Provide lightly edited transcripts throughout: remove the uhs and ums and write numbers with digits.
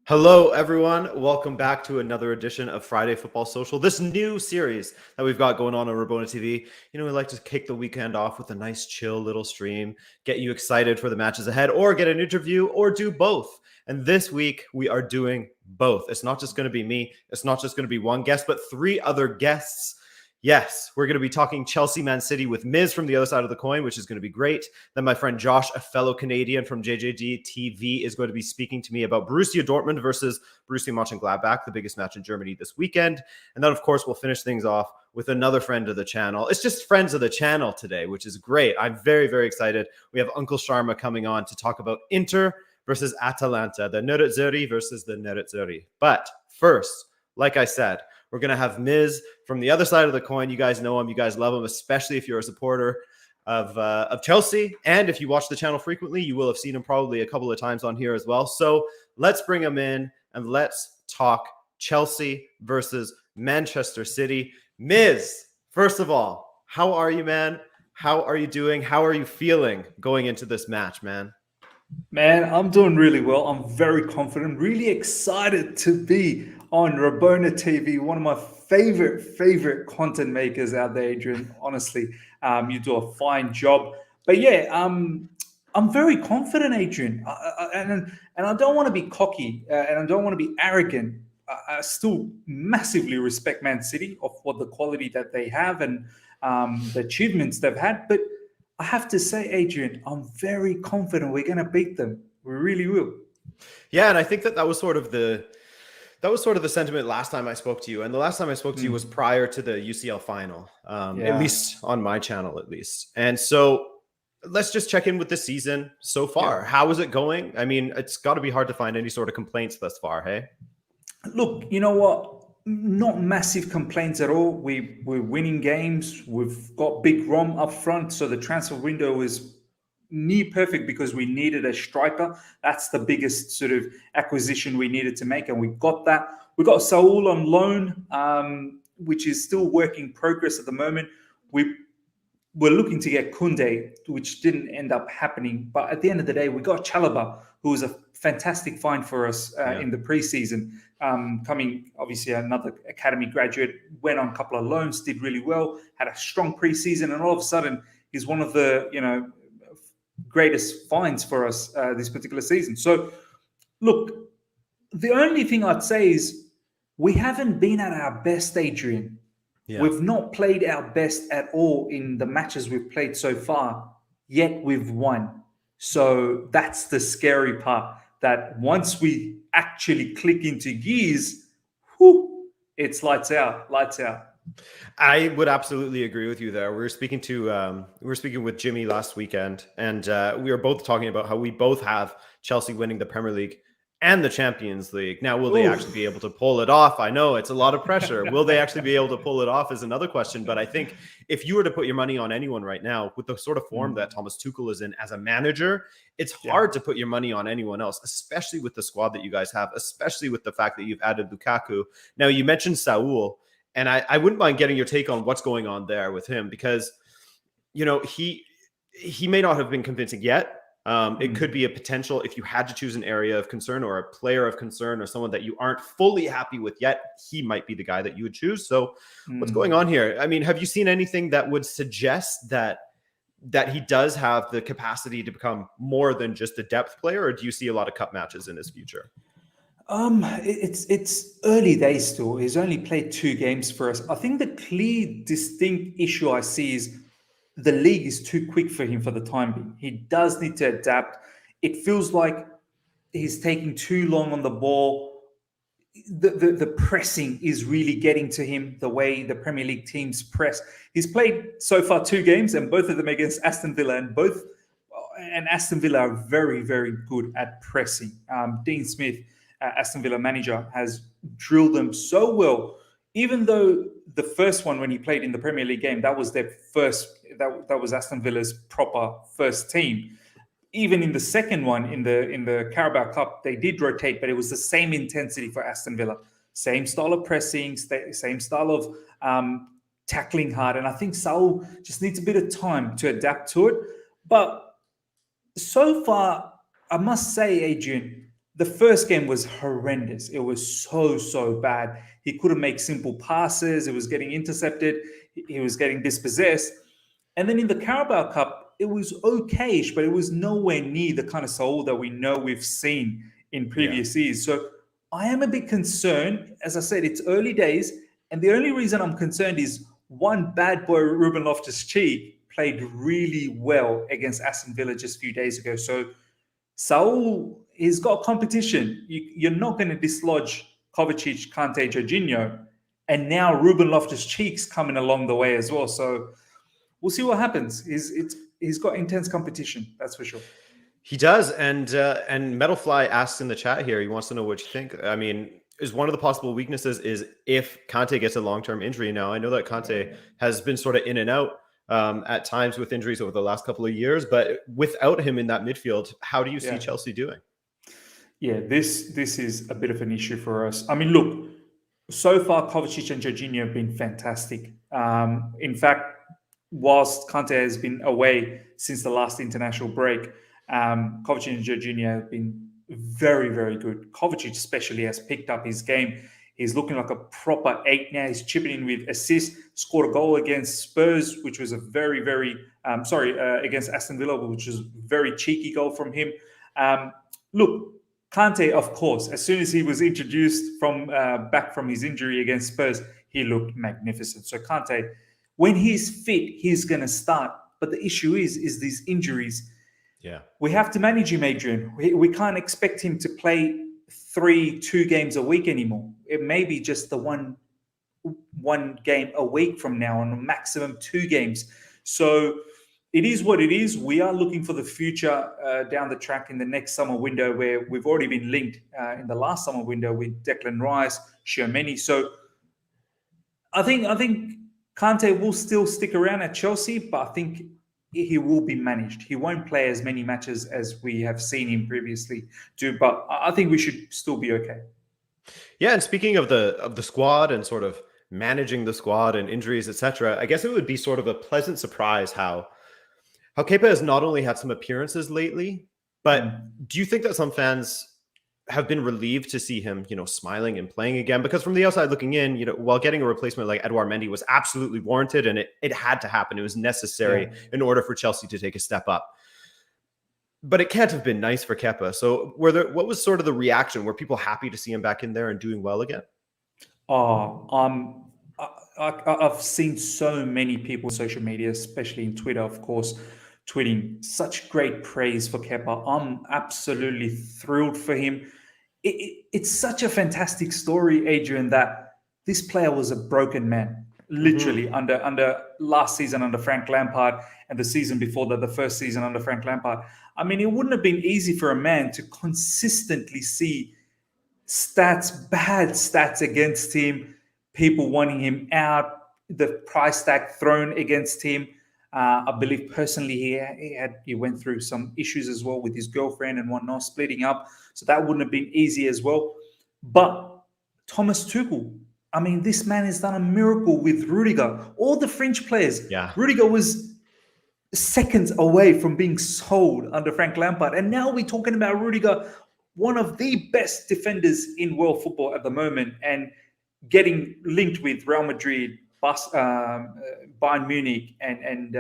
Hello, everyone. Welcome back to another edition of Friday Football Social. This new series that we've got going on Rabona TV. You know, we like to kick the weekend off with a nice, chill little stream, get you excited for the matches ahead, or get an interview, or do both. And this week, we are doing both. It's not just going to be me. It's not just going to be one guest, but three other guests. Yes, we're going to be talking Chelsea Man City with Miz from the other side of the coin, which is going to be great. Then my friend Josh, a fellow Canadian from JJD TV, is going to be speaking to me about Borussia Dortmund versus Borussia Monchengladbach, the biggest match in Germany this weekend. And then, of course, we'll finish things off with another friend of the channel. It's just friends of the channel today, which is great. I'm very, very excited. We have Uncle Sharma coming on to talk about Inter versus Atalanta, the Nerazzurri versus the Nerazzurri. But first, like I said, we're going to have Miz from the other side of the coin. You guys know him. You guys love him, especially if you're a supporter of Chelsea. And if you watch the channel frequently, you will have seen him probably a couple of times on here as well. So let's bring him in and let's talk Chelsea versus Manchester City. Miz, first of all, how are you, man? How are you doing? How are you feeling going into this match, man? Man, I'm doing really well. I'm very confident, really excited to be on Rabona TV, one of my favorite content makers out there, Adrian. Honestly, you do a fine job. But yeah, I'm very confident, Adrian. And I don't want to be cocky and I don't want to be arrogant. I still massively respect Man City of what the quality that they have and the achievements they've had. But I have to say, Adrian, I'm very confident we're going to beat them. We really will. Yeah, and I think that was sort of the sentiment last time I spoke to you. And the last time I spoke to you was prior to the UCL final, at least on my channel, at least. And so let's just check in with the season so far. Yeah. How is it going? I mean, it's got to be hard to find any sort of complaints thus far, hey? Look, you know what? Not massive complaints at all. We're winning games. We've got big Rom up front. So the transfer window is near perfect because we needed a striker. That's the biggest sort of acquisition we needed to make. And we got that. We got Saul on loan, which is still work in progress at the moment. We're looking to get Kunde, which didn't end up happening. But at the end of the day, we got Chalobah, who was a fantastic find for us in the preseason. Coming, obviously, another academy graduate, went on a couple of loans, did really well, had a strong preseason, and all of a sudden, he's one of the greatest finds for us this particular season. So, look, the only thing I'd say is we haven't been at our best, Adrian. Yeah. We've not played our best at all in the matches we've played so far, yet we've won. So that's the scary part, that once we actually click into gears, it's lights out. I would absolutely agree with you there. We were speaking with Jimmy last weekend, and we were both talking about how we both have Chelsea winning the Premier League and the Champions League. Now, will they actually be able to pull it off? I know it's a lot of pressure. Will they actually be able to pull it off is another question. But I think if you were to put your money on anyone right now, with the sort of form that Thomas Tuchel is in as a manager, it's hard to put your money on anyone else, especially with the squad that you guys have, especially with the fact that you've added Lukaku. Now, you mentioned Saul, and I wouldn't mind getting your take on what's going on there with him, because, he may not have been convincing yet. It could be a potential, if you had to choose an area of concern or a player of concern or someone that you aren't fully happy with yet, he might be the guy that you would choose. So what's going on here? I mean, have you seen anything that would suggest that that he does have the capacity to become more than just a depth player, or do you see a lot of cup matches in his future? It's early days still. He's only played 2 games for us. I think the clear, distinct issue I see is the league is too quick for him for the time being. He does need to adapt. It feels like he's taking too long on the ball. The pressing is really getting to him, the way the Premier League teams press. He's played so far 2 games, and both of them against Aston Villa, and Aston Villa are very, very good at pressing. Dean Smith, Aston Villa manager, has drilled them so well. Even though the first one, when he played in the Premier League game, that was their first. That was Aston Villa's proper first team. Even in the second one, in the Carabao Cup, they did rotate, but it was the same intensity for Aston Villa. Same style of pressing, same style of tackling hard. And I think Saul just needs a bit of time to adapt to it. But so far, I must say, Adrian, the first game was horrendous. It was so bad. He couldn't make simple passes. It was getting intercepted. He was getting dispossessed. And then in the Carabao Cup, it was okayish, but it was nowhere near the kind of Saul that we know we've seen in previous years. So I am a bit concerned. As I said, it's early days. And the only reason I'm concerned is one bad boy, Ruben Loftus-Cheek, played really well against Aston Villa just a few days ago. So Saul, he's got competition. You're not going to dislodge Kovacic, Kante, Jorginho. And now Ruben Loftus-Cheek's coming along the way as well. So we'll see what happens. He's got intense competition, that's for sure. He does, and Metalfly asks in the chat here. He wants to know what you think. I mean, is one of the possible weaknesses is if Kante gets a long-term injury. Now, I know that Kante has been sort of in and out at times with injuries over the last couple of years, but without him in that midfield, how do you see Chelsea doing? Yeah, this is a bit of an issue for us. I mean, look, so far Kovacic and Jorginho have been fantastic. In fact, whilst Kante has been away since the last international break, Kovacic and Jorginho have been very, very good. Kovacic especially has picked up his game. He's looking like a proper 8 now. He's chipping in with assists, scored a goal against Spurs, which was a very, very, against Aston Villa, which was a very cheeky goal from him. Look, Kante, of course, as soon as he was introduced from back from his injury against Spurs, he looked magnificent. So Kante, when he's fit, he's going to start. But the issue is these injuries. Yeah, we have to manage him, Adrian. We can't expect him to play 2 games a week anymore. It may be just the one game a week from now on, maximum 2 games. So it is what it is. We are looking for the future down the track in the next summer window, where we've already been linked in the last summer window with Declan Rice, Sharma. So I think Kante will still stick around at Chelsea, but I think he will be managed. He won't play as many matches as we have seen him previously do, but I think we should still be okay. Yeah, and speaking of the squad and sort of managing the squad and injuries, etc., I guess it would be sort of a pleasant surprise how Kepa has not only had some appearances lately, but do you think that some fans have been relieved to see him, smiling and playing again? Because from the outside looking in, while getting a replacement like Edouard Mendy was absolutely warranted and it had to happen. It was necessary in order for Chelsea to take a step up. But it can't have been nice for Kepa. So what was sort of the reaction? Were people happy to see him back in there and doing well again? I've seen so many people on social media, especially in Twitter, of course, tweeting such great praise for Kepa. I'm absolutely thrilled for him. It's such a fantastic story, Adrian, that this player was a broken man, literally, under last season under Frank Lampard and the season before that, the first season under Frank Lampard. I mean, it wouldn't have been easy for a man to consistently see bad stats against him, people wanting him out, the price tag thrown against him. I believe personally he went through some issues as well with his girlfriend and whatnot, splitting up. So that wouldn't have been easy as well. But Thomas Tuchel, I mean, this man has done a miracle with Rudiger. All the French players, Rudiger was seconds away from being sold under Frank Lampard. And now we're talking about Rudiger, one of the best defenders in world football at the moment, and getting linked with Real Madrid, Bayern Munich and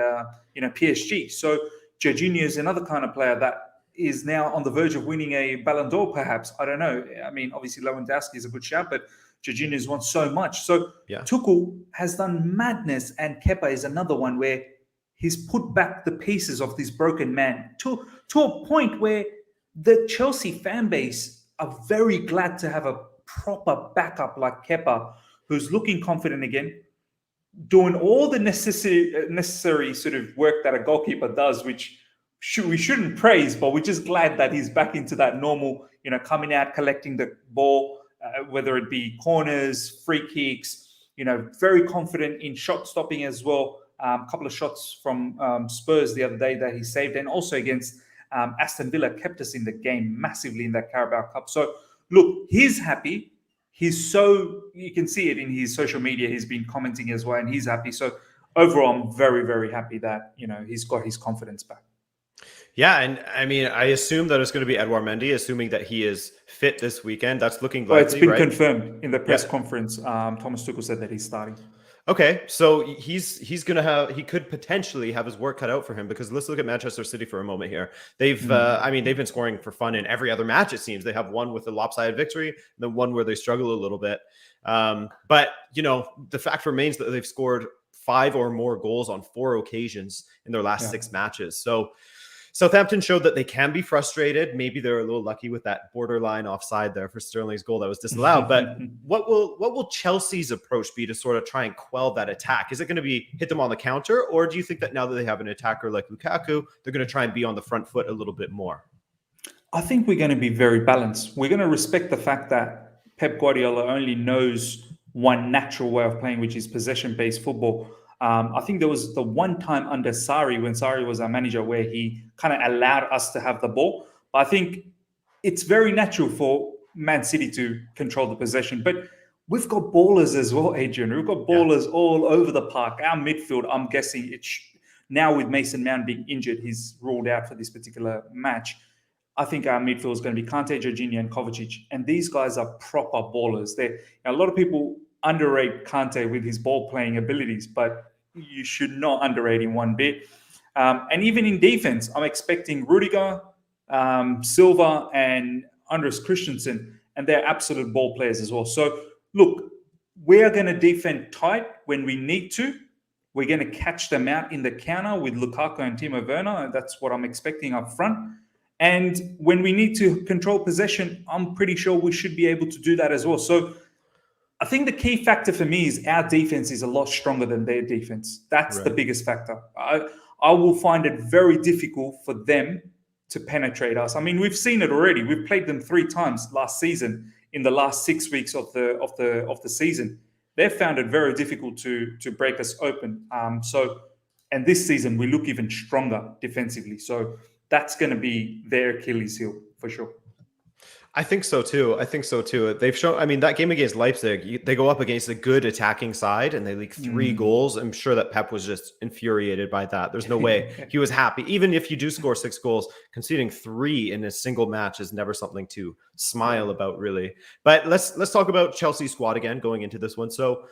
PSG. So Jorginho is another kind of player that is now on the verge of winning a Ballon d'Or, perhaps. I don't know. I mean, obviously Lewandowski is a good shout, but Jorginho's won so much. So Yeah. Tuchel has done madness, and Kepa is another one where he's put back the pieces of this broken man to a point where the Chelsea fan base are very glad to have a proper backup like Kepa, who's looking confident again, doing all the necessary sort of work that a goalkeeper does, which we shouldn't praise, but we're just glad that he's back into that normal, coming out, collecting the ball, whether it be corners, free kicks, very confident in shot stopping as well. A couple of shots from Spurs the other day that he saved, and also against Aston Villa kept us in the game massively in that Carabao Cup. So look, he's happy. You can see it in his social media. He's been commenting as well, and he's happy. So overall, I'm very, very happy that, he's got his confidence back. Yeah, and I mean, I assume that it's going to be Edouard Mendy, assuming that he is fit this weekend. That's looking likely, it's been right? confirmed in the press conference. Thomas Tuchel said that he's starting. Okay, so he could potentially have his work cut out for him, because let's look at Manchester City for a moment here. They've been scoring for fun in every other match, it seems. They have one with a lopsided victory, and then one where they struggle a little bit. But the fact remains that they've scored 5 or more goals on 4 occasions in their last 6 matches. So Southampton showed that they can be frustrated. Maybe they're a little lucky with that borderline offside there for Sterling's goal that was disallowed. But what will Chelsea's approach be to sort of try and quell that attack? Is it going to be hit them on the counter, or do you think that now that they have an attacker like Lukaku, they're going to try and be on the front foot a little bit more? I think we're going to be very balanced. We're going to respect the fact that Pep Guardiola only knows one natural way of playing, which is possession-based football. I think there was the one time under Sarri, when Sarri was our manager, where he kind of allowed us to have the ball. But I think it's very natural for Man City to control the possession. But we've got ballers as well, Adrian. We've got ballers all over the park. Our midfield, I'm guessing now with Mason Mount being injured, he's ruled out for this particular match. I think our midfield is going to be Kante, Jorginho, and Kovacic. And these guys are proper ballers. A lot of people underrate Kante with his ball-playing abilities, but you should not underrate him one bit. And even in defense, I'm expecting Rudiger, Silva, and Andres Christensen, and they're absolute ball players as well. So, look, we are going to defend tight when we need to. We're going to catch them out in the counter with Lukaku and Timo Werner. That's what I'm expecting up front. And when we need to control possession, I'm pretty sure we should be able to do that as well. So I think the key factor for me is our defense is a lot stronger than their defense. That's the biggest factor. I will find it very difficult for them to penetrate us. I mean, we've seen it already. We've played them 3 times last season in the last 6 weeks of the season. They've found it very difficult to break us open. And this season we look even stronger defensively. So that's going to be their Achilles heel for sure. I think so too. They've shown, I mean, that game against Leipzig, they go up against a good attacking side and they leak 3 goals. I'm sure that Pep was just infuriated by that. There's no way he was happy. Even if you do score 6 goals, conceding 3 in a single match is never something to smile about, really. But let's talk about Chelsea's squad again going into this one. So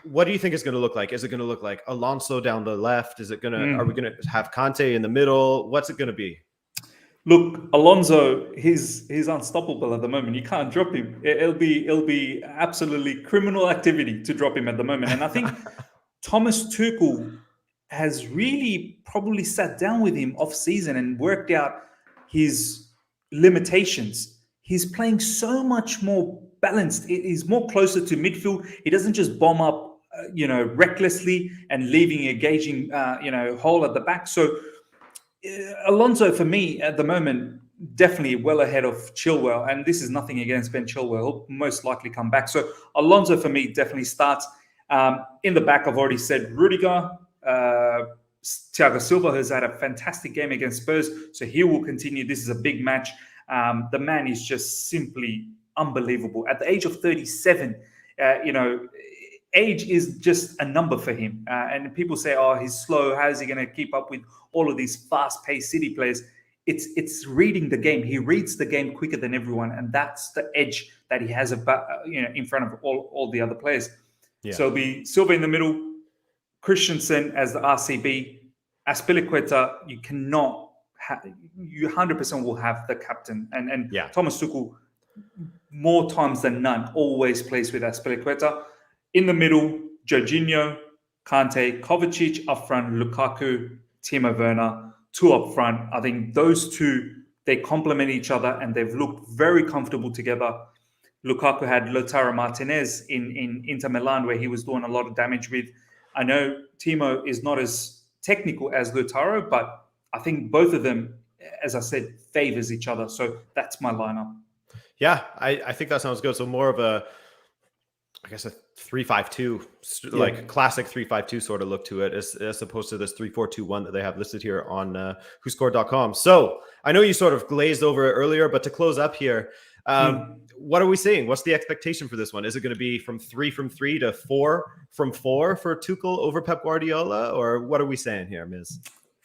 what do you think it's going to look like? Is it going to look like Alonso down the left? Is it going to, are we going to have Kante in the middle? What's it going to be? Look, Alonso, he's unstoppable at the moment. You can't drop him. It'll be absolutely criminal activity to drop him at the moment. And I think Thomas Tuchel has really probably sat down with him off season and worked out his limitations. He's playing so much more balanced. He's more closer to midfield. He doesn't just bomb up, recklessly and leaving a gaging, hole at the back. So Alonso, for me, at the moment, definitely well ahead of Chilwell. And this is nothing against Ben Chilwell. He'll most likely come back. So Alonso, for me, definitely starts. In the back, I've already said Rudiger. Tiago Silva has had a fantastic game against Spurs. So he will continue. This is a big match. The man is just simply unbelievable. At the age of 37, age is just a number for him. And people say, oh, he's slow. How is he going to keep up with all of these fast-paced City players? It's reading the game. He reads the game quicker than everyone. And that's the edge that he has about, in front of all the other players. Yeah. So it'll be Silva in the middle, Christensen as the RCB, Azpilicueta. You 100% will have the captain, and Yeah. Thomas Tuchel more times than none always plays with Azpilicueta. In the middle, Jorginho, Kante, Kovacic up front, Lukaku, Timo Werner, two up front. I think those two, they complement each other and they've looked very comfortable together. Lukaku had Lautaro Martinez in Inter Milan where he was doing a lot of damage with. I know Timo is not as technical as Lautaro, but I think both of them, as I said, favors each other. So that's my lineup. Yeah, I think that sounds good. So more of a, I guess, a 3-5-2, like classic 3-5-2 sort of look to it, as opposed to this 3-4-2-1 that they have listed here on whoscored.com. So I know you sort of glazed over it earlier, but to close up here, what are we seeing? What's the expectation for this one? Is it going to be from 3 to 4 from 4 for Tuchel over Pep Guardiola? Or what are we saying here, Miz?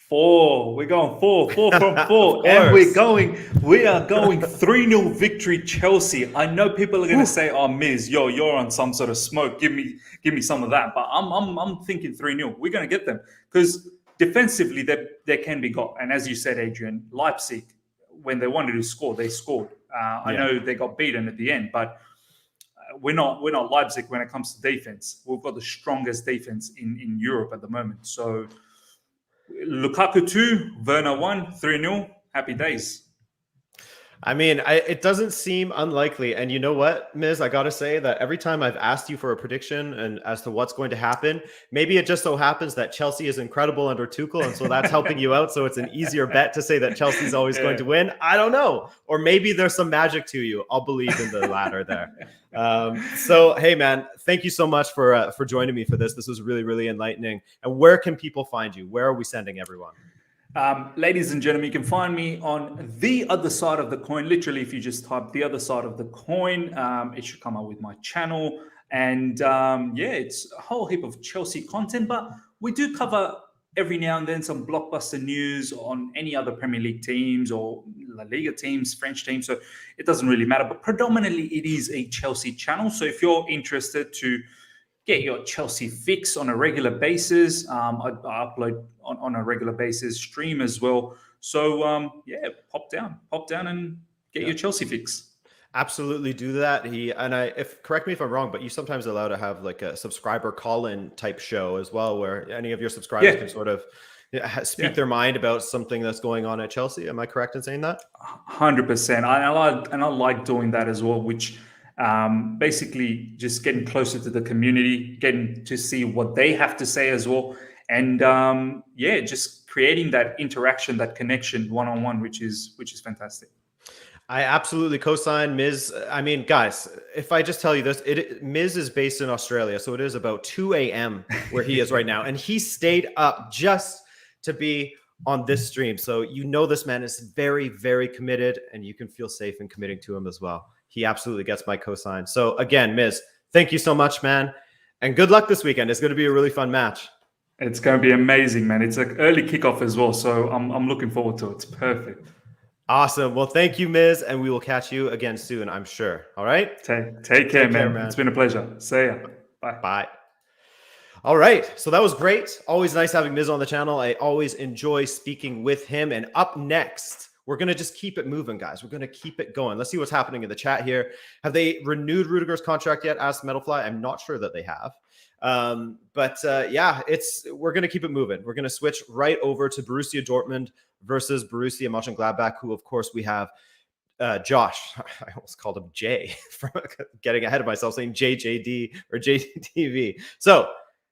4. We're going 4 from 4. And we are going 3-0 victory Chelsea. I know people are going to say, oh, Miz, you're on some sort of smoke. Give me some of that. But I'm thinking 3-0. We're going to get them. Because defensively, they can be got. And as you said, Adrian, Leipzig, when they wanted to score, they scored. I know they got beaten at the end, but we're not Leipzig when it comes to defense. We've got the strongest defense in Europe at the moment. So Lukaku 2, Werner 1, 3-0. Happy days. I mean, it doesn't seem unlikely. And you know what, Miz? I got to say that every time I've asked you for a prediction and as to what's going to happen, maybe it just so happens that Chelsea is incredible under Tuchel. And so that's helping you out. So it's an easier bet to say that Chelsea's always going to win. I don't know. Or maybe there's some magic to you. I'll believe in the latter there. So, hey, man, thank you so much for joining me for this. This was really, really enlightening. And where can people find you? Where are we sending everyone? Ladies and gentlemen, you can find me on the other side of the coin. Literally, if you just type the other side of the coin, it should come up with my channel. And it's a whole heap of Chelsea content, but we do cover every now and then some blockbuster news on any other Premier League teams or La Liga teams, French teams. So it doesn't really matter, but predominantly it is a Chelsea channel. So if you're interested to get your Chelsea fix on a regular basis, I upload on a regular basis, stream as well. So pop down and get your Chelsea fix. Absolutely do that. Correct me if I'm wrong, but you sometimes allow to have like a subscriber call-in type show as well, where any of your subscribers can sort of speak their mind about something that's going on at Chelsea. Am I correct in saying that? 100%. I like doing that as well, which basically just getting closer to the community, getting to see what they have to say as well. And just creating that interaction, that connection one-on-one, which is fantastic. I absolutely co-sign Miz. I mean, guys, if I just tell you this, Miz is based in Australia, so it is about 2 a.m. where he is right now. And he stayed up just to be on this stream. So you know this man is very, very committed, and you can feel safe in committing to him as well. He absolutely gets my cosign. So again, Miz, thank you so much, man. And good luck this weekend. It's going to be a really fun match. It's going to be amazing, man. It's an early kickoff as well. So I'm looking forward to it. It's perfect. Awesome. Well, thank you, Miz. And we will catch you again soon, I'm sure. All right. Take care, man. It's been a pleasure. See ya. Bye. Bye. All right. So that was great. Always nice having Miz on the channel. I always enjoy speaking with him. And up next, we're going to just keep it moving, guys. We're going to keep it going. Let's see what's happening in the chat here. Have they renewed Rudiger's contract yet? Asked Metalfly. I'm not sure that they have. We're going to keep it moving. We're going to switch right over to Borussia Dortmund versus Borussia Monchengladbach, who, of course, we have Josh. I almost called him Jay for getting ahead of myself, saying JJD or JTV. So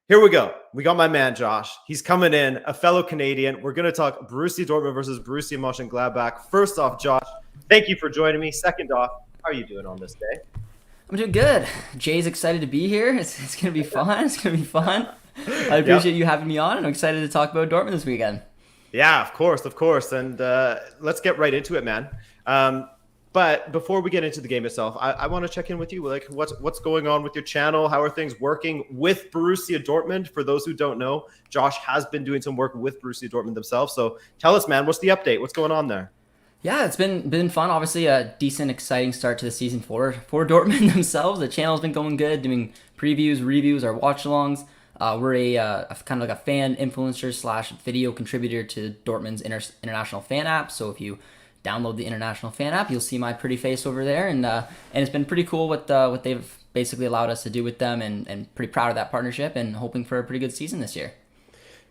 here we go. We got my man, Josh. He's coming in, a fellow Canadian. We're going to talk Borussia Dortmund versus Borussia Monchengladbach. First off, Josh, thank you for joining me. Second off, how are you doing on this day? I'm doing good. Jay's excited to be here. It's going to be fun. It's going to be fun. I appreciate you having me on, and I'm excited to talk about Dortmund this weekend. Yeah, of course. And let's get right into it, man. But before we get into the game itself, I want to check in with you. Like, what's going on with your channel? How are things working with Borussia Dortmund? For those who don't know, Josh has been doing some work with Borussia Dortmund themselves. So tell us, man, what's the update? What's going on there? Yeah, it's been fun. Obviously, a decent, exciting start to the season for Dortmund themselves. The channel's been going good, doing previews, reviews, our watch-alongs. We're a kind of like a fan influencer slash video contributor to Dortmund's international fan app. So if you download the international fan app, you'll see my pretty face over there, and it's been pretty cool what they've basically allowed us to do with them, and pretty proud of that partnership, and hoping for a pretty good season this year.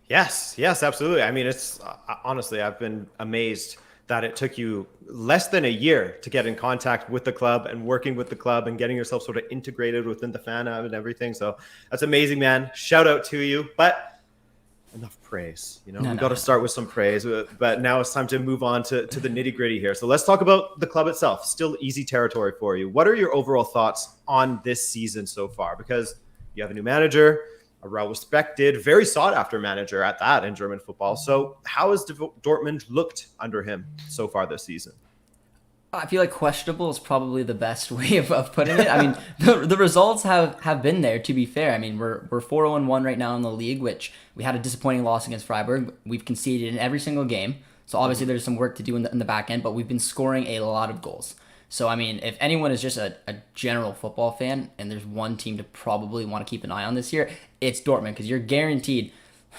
Yes, absolutely. I mean, it's honestly, I've been amazed that it took you less than a year to get in contact with the club and working with the club and getting yourself sort of integrated within the fan app and everything. So that's amazing, man. Shout out to you. But enough praise. We got to start with some praise. But now it's time to move on to the nitty gritty here. So let's talk about the club itself. Still easy territory for you. What are your overall thoughts on this season so far? Because you have a new manager, a well-respected, very sought-after manager at that in German football. So how has Dortmund looked under him so far this season? I feel like questionable is probably the best way of putting it. I mean, the results have been there, to be fair. I mean, we're 4-0-1 right now in the league, which we had a disappointing loss against Freiburg. We've conceded in every single game. So obviously there's some work to do in the back end, but we've been scoring a lot of goals. So, I mean, if anyone is just a general football fan and there's one team to probably want to keep an eye on this year, it's Dortmund, because you're guaranteed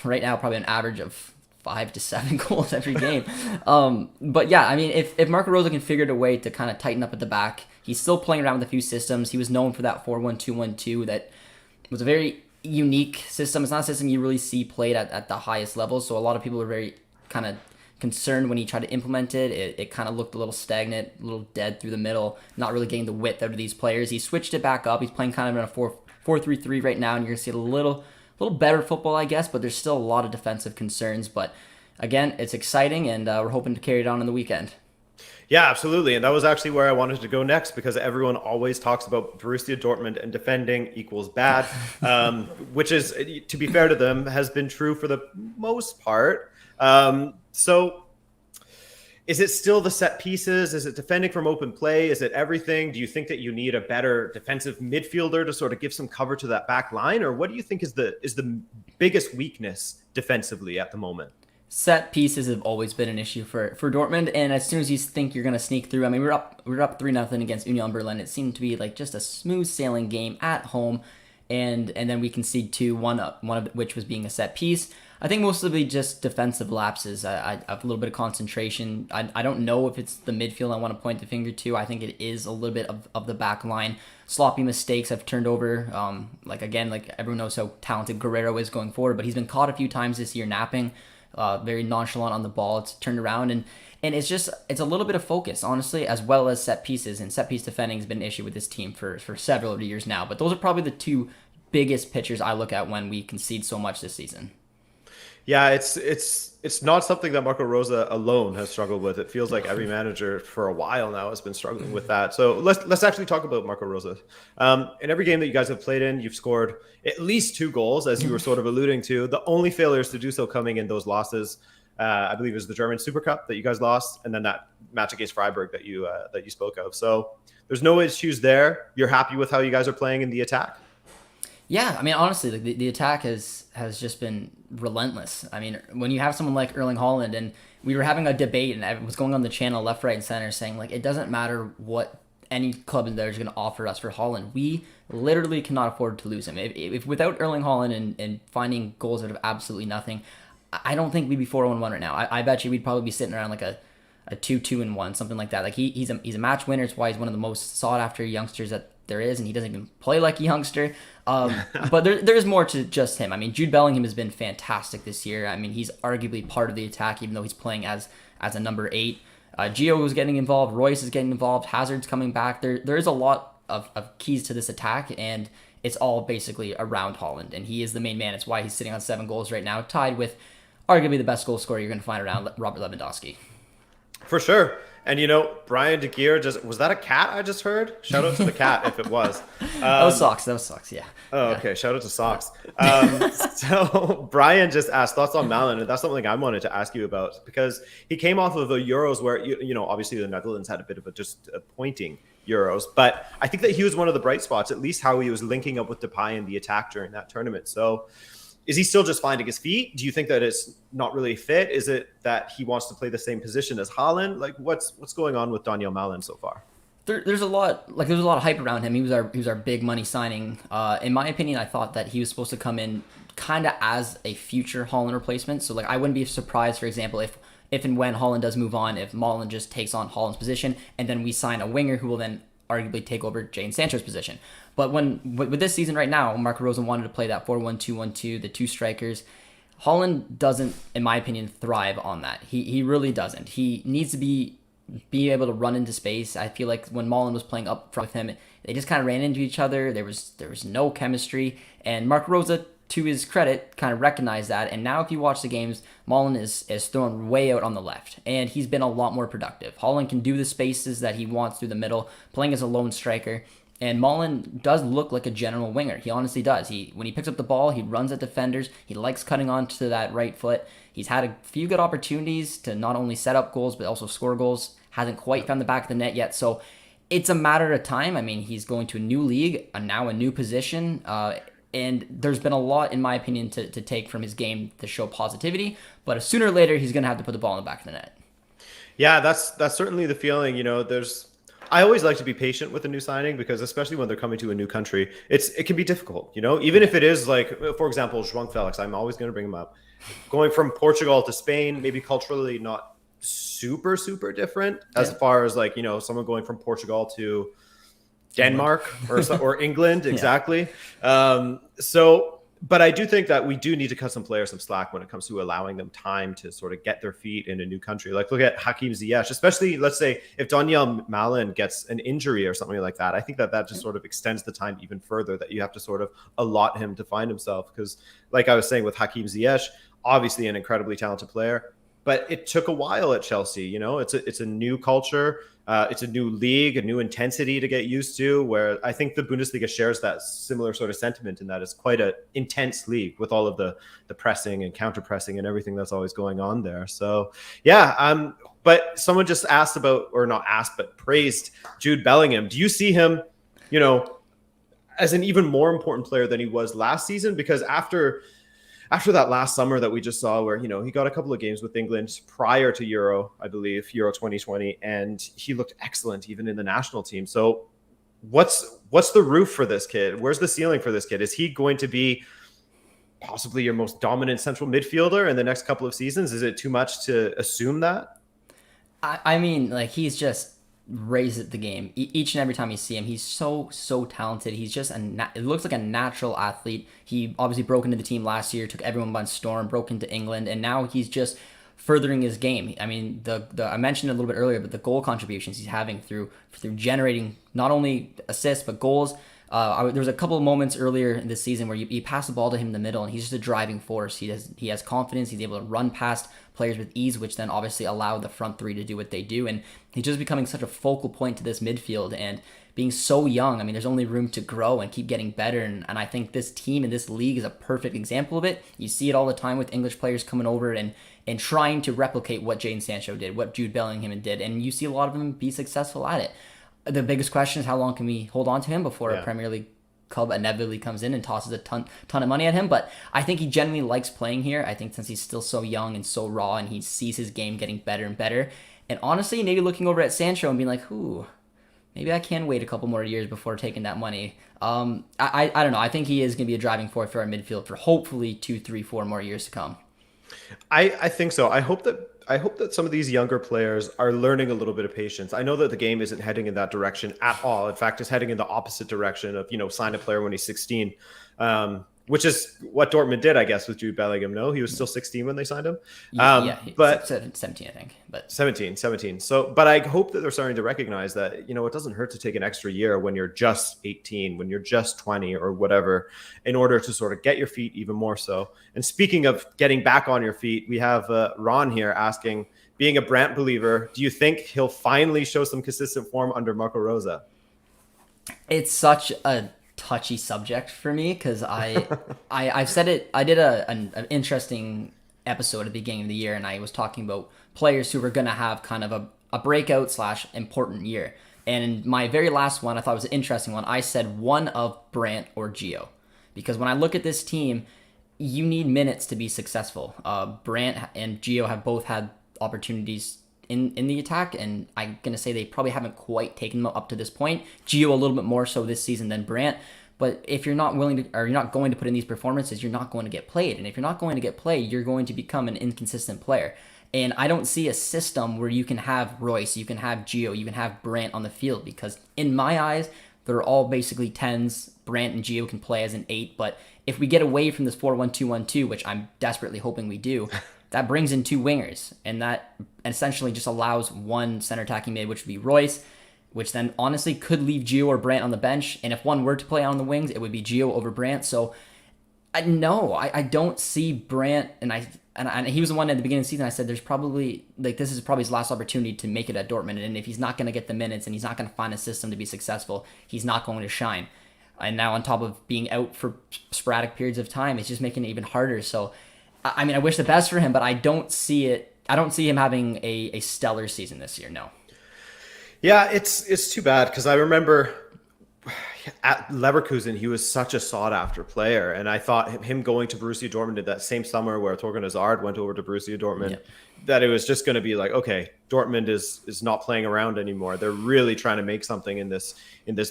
right now probably an average of 5 to 7 goals every game. But yeah, I mean, if Marco Rose can figure out a way to kind of tighten up at the back, he's still playing around with a few systems. He was known for that 4-1-2-1-2 that was a very unique system. It's not a system you really see played at the highest level, so a lot of people are very kind of concerned when he tried to implement it. It kind of looked a little stagnant, a little dead through the middle, not really getting the width out of these players. He switched it back up. He's playing kind of in a 4-3-3 right now, and you're going to see a little better football, I guess, but there's still a lot of defensive concerns. But again, it's exciting, and we're hoping to carry it on in the weekend. Yeah, absolutely. And that was actually where I wanted to go next, because everyone always talks about Borussia Dortmund and defending equals bad, which is, to be fair to them, has been true for the most part. So is it still the set pieces? Is it defending from open play? Is it everything? Do you think that you need a better defensive midfielder to sort of give some cover to that back line? Or what do you think is the biggest weakness defensively at the moment? Set pieces have always been an issue for Dortmund, and as soon as you think you're going to sneak through, I mean, we're up 3-0 against Union Berlin. It seemed to be like just a smooth sailing game at home, and then we concede 2, one of which was being a set piece. I think mostly just defensive lapses. I have a little bit of concentration. I don't know if it's the midfield I want to point the finger to. I think it is a little bit of the back line. Sloppy mistakes I've turned over. Like everyone knows how talented Guerrero is going forward, but he's been caught a few times this year napping. Very nonchalant on the ball. It's turned around, and it's a little bit of focus, honestly, as well as set pieces. And set piece defending has been an issue with this team for several years now. But those are probably the two biggest pictures I look at when we concede so much this season. Yeah, it's not something that Marco Rosa alone has struggled with. It feels like every manager for a while now has been struggling with that. So let's actually talk about Marco Rosa. In every game that you guys have played in, you've scored at least 2 goals, as you were sort of alluding to. The only failures to do so coming in those losses, I believe, is the German Super Cup that you guys lost, and then that match against Freiburg that you spoke of. So there's no issues there. You're happy with how you guys are playing in the attack? Yeah, I mean, honestly, the attack has just been relentless. I mean, when you have someone like Erling Haaland, and we were having a debate, and it was going on the channel left, right, and center, saying, like, it doesn't matter what any club in there is going to offer us for Haaland. We literally cannot afford to lose him. If without Erling Haaland and finding goals out of absolutely nothing, I don't think we'd be 4-1 right now. I bet you we'd probably be sitting around like a 2-2-1, something like that. Like he's a match winner. It's why he's one of the most sought after youngsters that there is, and he doesn't even play like a youngster. But there's more to just him. I mean, Jude Bellingham has been fantastic this year. I mean, he's arguably part of the attack, even though he's playing as a number 8. Gio is getting involved. Royce is getting involved. Hazard's coming back. There is a lot of keys to this attack, and it's all basically around Haaland, and he is the main man. It's why he's sitting on 7 goals right now, tied with arguably the best goal scorer you're going to find around, Robert Lewandowski. For sure. And, Brian De Geer was that a cat I just heard? Shout out to the cat if it was. That was Socks, yeah. Oh, yeah. Okay. Shout out to Socks. So Brian just asked thoughts on Milan, and that's something I wanted to ask you about, because he came off of the Euros where, obviously the Netherlands had a bit of a disappointing Euros, but I think that he was one of the bright spots, at least how he was linking up with Depay in the attack during that tournament. So is he still just finding his feet? Do you think that it's not really fit? Is it that he wants to play the same position as Haaland? Like what's going on with Daniel Malin so far? There's a lot of hype around him. He was our big money signing. In my opinion, I thought that he was supposed to come in kind of as a future Haaland replacement. So like I wouldn't be surprised, for example, if and when Haaland does move on, if Malin just takes on Haaland's position, and then we sign a winger who will then arguably take over Jadon Sancho's position. But with this season right now, Marco Rose wanted to play that 4-1-2-1-2, the two strikers. Haaland doesn't, in my opinion, thrive on that. He really doesn't. He needs to be able to run into space. I feel like when Malin was playing up front with him, they just kind of ran into each other. There was no chemistry, and Marco Rose, to his credit, kind of recognized that. And now if you watch the games, Malin is thrown way out on the left, and he's been a lot more productive. Haaland can do the spaces that he wants through the middle, playing as a lone striker. And Malin does look like a general winger. He honestly does. When he picks up the ball, he runs at defenders. He likes cutting onto that right foot. He's had a few good opportunities to not only set up goals, but also score goals. Hasn't quite found the back of the net yet. So it's a matter of time. I mean, he's going to a new league, now a new position. And there's been a lot, in my opinion, to take from his game to show positivity. But sooner or later, he's going to have to put the ball in the back of the net. Yeah, that's certainly the feeling. I always like to be patient with a new signing because especially when they're coming to a new country, it can be difficult, even if it is like, for example, João Felix, I'm always going to bring him up. Going from Portugal to Spain, maybe culturally not super, super different as far as like, someone going from Portugal to Denmark or England. Exactly. But I do think that we do need to cut some players some slack when it comes to allowing them time to sort of get their feet in a new country. Like look at Hakim Ziyech, especially let's say if Daniel Malin gets an injury or something like that. I think that just sort of extends the time even further that you have to sort of allot him to find himself. Because like I was saying with Hakim Ziyech, obviously an incredibly talented player, but it took a while at Chelsea. It's a new culture. It's a new league, a new intensity to get used to, where I think the Bundesliga shares that similar sort of sentiment in that it's quite an intense league with all of the pressing and counter pressing and everything that's always going on there. So yeah, but someone just asked about, or not asked, but praised Jude Bellingham. Do you see him, as an even more important player than he was last season? Because after that last summer that we just saw where, he got a couple of games with England prior to Euro 2020, and he looked excellent even in the national team. So what's the roof for this kid? Where's the ceiling for this kid? Is he going to be possibly your most dominant central midfielder in the next couple of seasons? Is it too much to assume that? I mean, like he's just raised the game each and every time you see him. He's so talented. He's just it looks like a natural athlete. He obviously broke into the team last year, took everyone by storm, broke into England, and now he's just furthering his game. I mean, I mentioned it a little bit earlier, but the goal contributions he's having through generating not only assists but goals. There was a couple of moments earlier in this season where you pass the ball to him in the middle, and he's just a driving force. He has confidence. He's able to run past players with ease, which then obviously allow the front three to do what they do. And he's just becoming such a focal point to this midfield. And being so young, I mean, there's only room to grow and keep getting better. And I think this team and this league is a perfect example of it. You see it all the time with English players coming over and trying to replicate what Jadon Sancho did, what Jude Bellingham did. And you see a lot of them be successful at it. The biggest question is how long can we hold on to him before a Premier League club inevitably comes in and tosses a ton of money at him. But I think he genuinely likes playing here. I think since he's still so young and so raw, and he sees his game getting better and better. And honestly, maybe looking over at Sancho and being like, maybe I can wait a couple more years before taking that money. I don't know. I think he is going to be a driving force for our midfield for hopefully 2, 3, 4 more years to come. I think so. I hope that some of these younger players are learning a little bit of patience. I know that the game isn't heading in that direction at all. In fact, it's heading in the opposite direction of, sign a player when he's 16, which is what Dortmund did, I guess, with Jude Bellingham. No, he was still 16 when they signed him. But 17, I think. But 17. So, but I hope that they're starting to recognize that, it doesn't hurt to take an extra year when you're just 18, when you're just 20 or whatever, in order to sort of get your feet even more so. And speaking of getting back on your feet, we have Ron here asking, being a Brandt believer, do you think he'll finally show some consistent form under Marco Rose? It's such a touchy subject for me because I've said it. I did an interesting episode at the beginning of the year, and I was talking about players who were going to have kind of a breakout / important year. And my very last one, I thought was an interesting one. I said one of Brandt or Gio, because when I look at this team, you need minutes to be successful. Brandt and Gio have both had opportunities in the attack, and I'm going to say they probably haven't quite taken them up to this point. Gio a little bit more so this season than Brandt. But if you're not willing to, or you're not going to put in these performances, you're not going to get played. And if you're not going to get played, you're going to become an inconsistent player. And I don't see a system where you can have Royce, you can have Gio, you can have Brandt on the field, because in my eyes, they're all basically 10s. Brandt and Gio can play as an 8. But if we get away from this 4-1-2-1-2, which I'm desperately hoping we do, that brings in 2 wingers. And that essentially just allows one center attacking mid, which would be Royce, which then honestly could leave Gio or Brandt on the bench. And if one were to play on the wings, it would be Gio over Brandt. So I don't see Brandt, and he was the one at the beginning of the season. I said there's probably, like, this is probably his last opportunity to make it at Dortmund. And if he's not going to get the minutes and he's not going to find a system to be successful, he's not going to shine. And now on top of being out for sporadic periods of time, it's just making it even harder. So, I mean, I wish the best for him, but I don't see it. I don't see him having a stellar season this year. No. Yeah, it's too bad, because I remember at Leverkusen, he was such a sought-after player, and I thought him going to Borussia Dortmund in that same summer where Thorgan Hazard went over to Borussia Dortmund, that it was just going to be like, okay, Dortmund is not playing around anymore. They're really trying to make something in this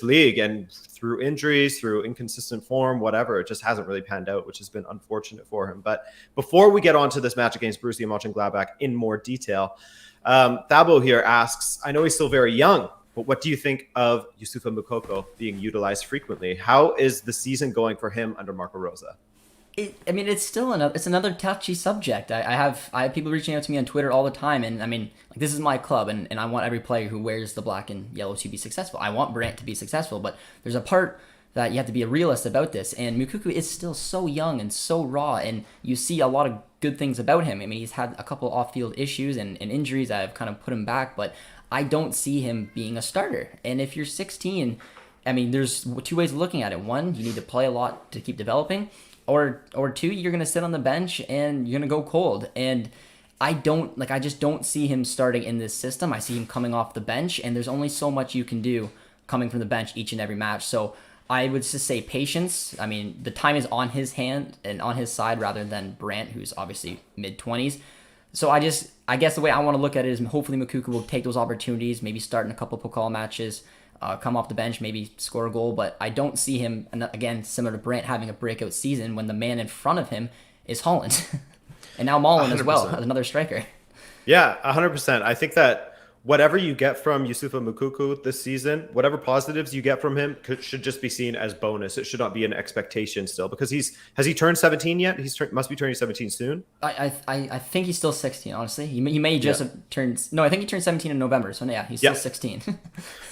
league, and through injuries, through inconsistent form, whatever, it just hasn't really panned out, which has been unfortunate for him. But before we get on to this match against Borussia Monchengladbach in more detail, Thabo here asks, I know he's still very young, but what do you think of Youssoufa Moukoko being utilized frequently? How is the season going for him under Marco Rosa? It's still another touchy subject. I have people reaching out to me on Twitter all the time, and I mean, like, this is my club, and I want every player who wears the black and yellow to be successful. I want Brandt to be successful, but there's a part that you have to be a realist about this, and Moukoko is still so young and so raw, and you see a lot of good things about him. I mean, he's had a couple off-field issues and injuries that have kind of put him back, but I don't see him being a starter. And if you're 16, I mean, there's 2 ways of looking at it. 1, you need to play a lot to keep developing, or 2, you're going to sit on the bench and you're going to go cold. And I just don't see him starting in this system. I see him coming off the bench, and there's only so much you can do coming from the bench each and every match. So I would just say patience. I mean, the time is on his hand and on his side rather than Brandt, who's obviously mid-20s. So I guess the way I want to look at it is hopefully Moukoko will take those opportunities, maybe start in a couple Pokal matches, come off the bench, maybe score a goal. But I don't see him, again, similar to Brandt, having a breakout season when the man in front of him is Holland. And now Mullen as well, as another striker. Yeah, 100%. I think that whatever you get from Youssoufa Moukoko this season, whatever positives you get from him should just be seen as bonus. It should not be an expectation still, because has he turned 17 yet? Must be turning 17 soon. I think he's still 16, honestly. He may just have turned, no, I think he turned 17 in November. So yeah, he's still 16.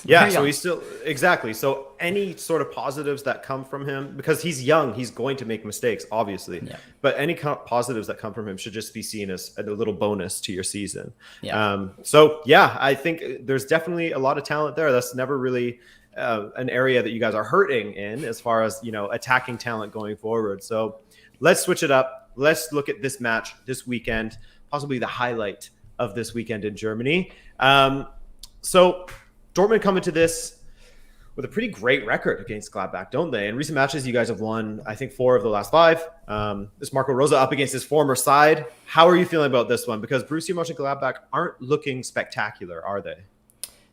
Yeah, so he's still, exactly. So any sort of positives that come from him, because he's young, he's going to make mistakes, obviously. Yeah. But any positives that come from him should just be seen as a little bonus to your season. Yeah. So yeah, I think there's definitely a lot of talent there. That's never really an area that you guys are hurting in as far as, attacking talent going forward. So let's switch it up. Let's look at this match this weekend, possibly the highlight of this weekend in Germany. So Dortmund come into this with a pretty great record against Gladbach, don't they? In recent matches, you guys have won, I think, 4 of the last 5. This Marco Rosa up against his former side. How are you feeling about this one? Because Borussia Monchengladbach aren't looking spectacular, are they?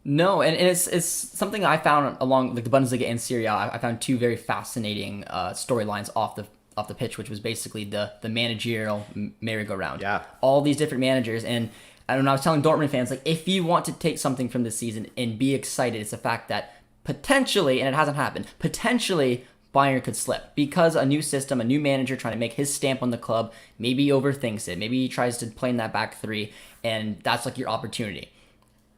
No, and it's something I found along the Bundesliga and Serie A. I found 2 very fascinating storylines off the pitch, which was basically the managerial merry-go-round. Yeah, all these different managers. And I was telling Dortmund fans, like, if you want to take something from this season and be excited, it's the fact that potentially, and it hasn't happened, potentially Bayern could slip because a new system, a new manager trying to make his stamp on the club, maybe he overthinks it. Maybe he tries to play in that back 3, and that's like your opportunity.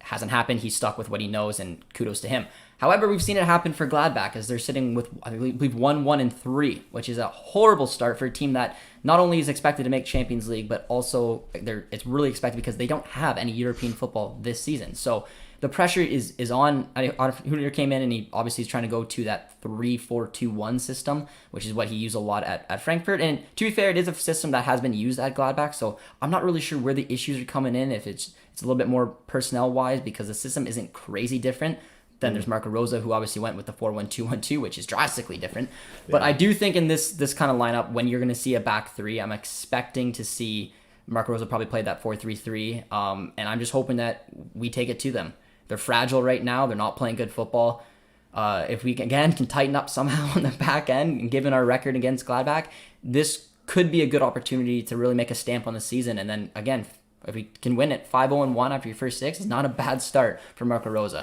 Hasn't happened. He's stuck with what he knows, and kudos to him. However, we've seen it happen for Gladbach as they're sitting with, I believe, 1-1-3, which is a horrible start for a team that not only is expected to make Champions League, but also it's really expected because they don't have any European football this season. So the pressure is on. Hunier came in and he obviously is trying to go to that 3-4-2-1 system, which is what he used a lot at Frankfurt. And to be fair, it is a system that has been used at Gladbach, so I'm not really sure where the issues are coming in, if it's a little bit more personnel-wise, because the system isn't crazy different. Then there's Marco Rose, who obviously went with the 4-1-2-1-2, which is drastically different. But I do think in this kind of lineup, when you're going to see a back three, I'm expecting to see Marco Rose probably play that 4-3-3. And I'm just hoping that we take it to them. They're fragile right now. They're not playing good football. If we, again, can tighten up somehow on the back end, and given our record against Gladbach, this could be a good opportunity to really make a stamp on the season. And then, again, if we can win it 5-0-1 after your first 6, it's not a bad start for Marco Rose.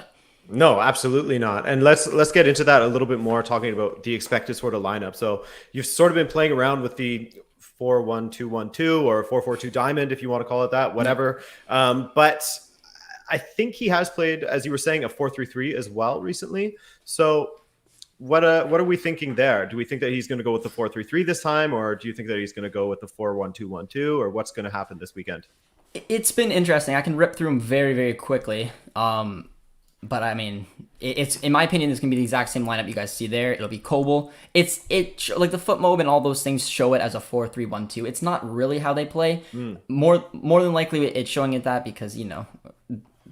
No, absolutely not. And let's get into that a little bit more, talking about the expected sort of lineup. So you've sort of been playing around with the 4-1-2-1-2 or 4-4-2 diamond, if you want to call it that, whatever. But I think he has played, as you were saying, a 4-3-3 as well recently. So what are we thinking there? Do we think that he's going to go with the 4-3-3 this time, or do you think that he's going to go with the 4-1-2-1-2, or what's going to happen this weekend? It's been interesting. I can rip through them very, very quickly. But I mean, it's in my opinion, it's gonna be the exact same lineup you guys see there. It'll be Kobel. Like the foot mob and all those things show it as a 4-3-1-2. It's not really how they play. More than likely, it's showing it that because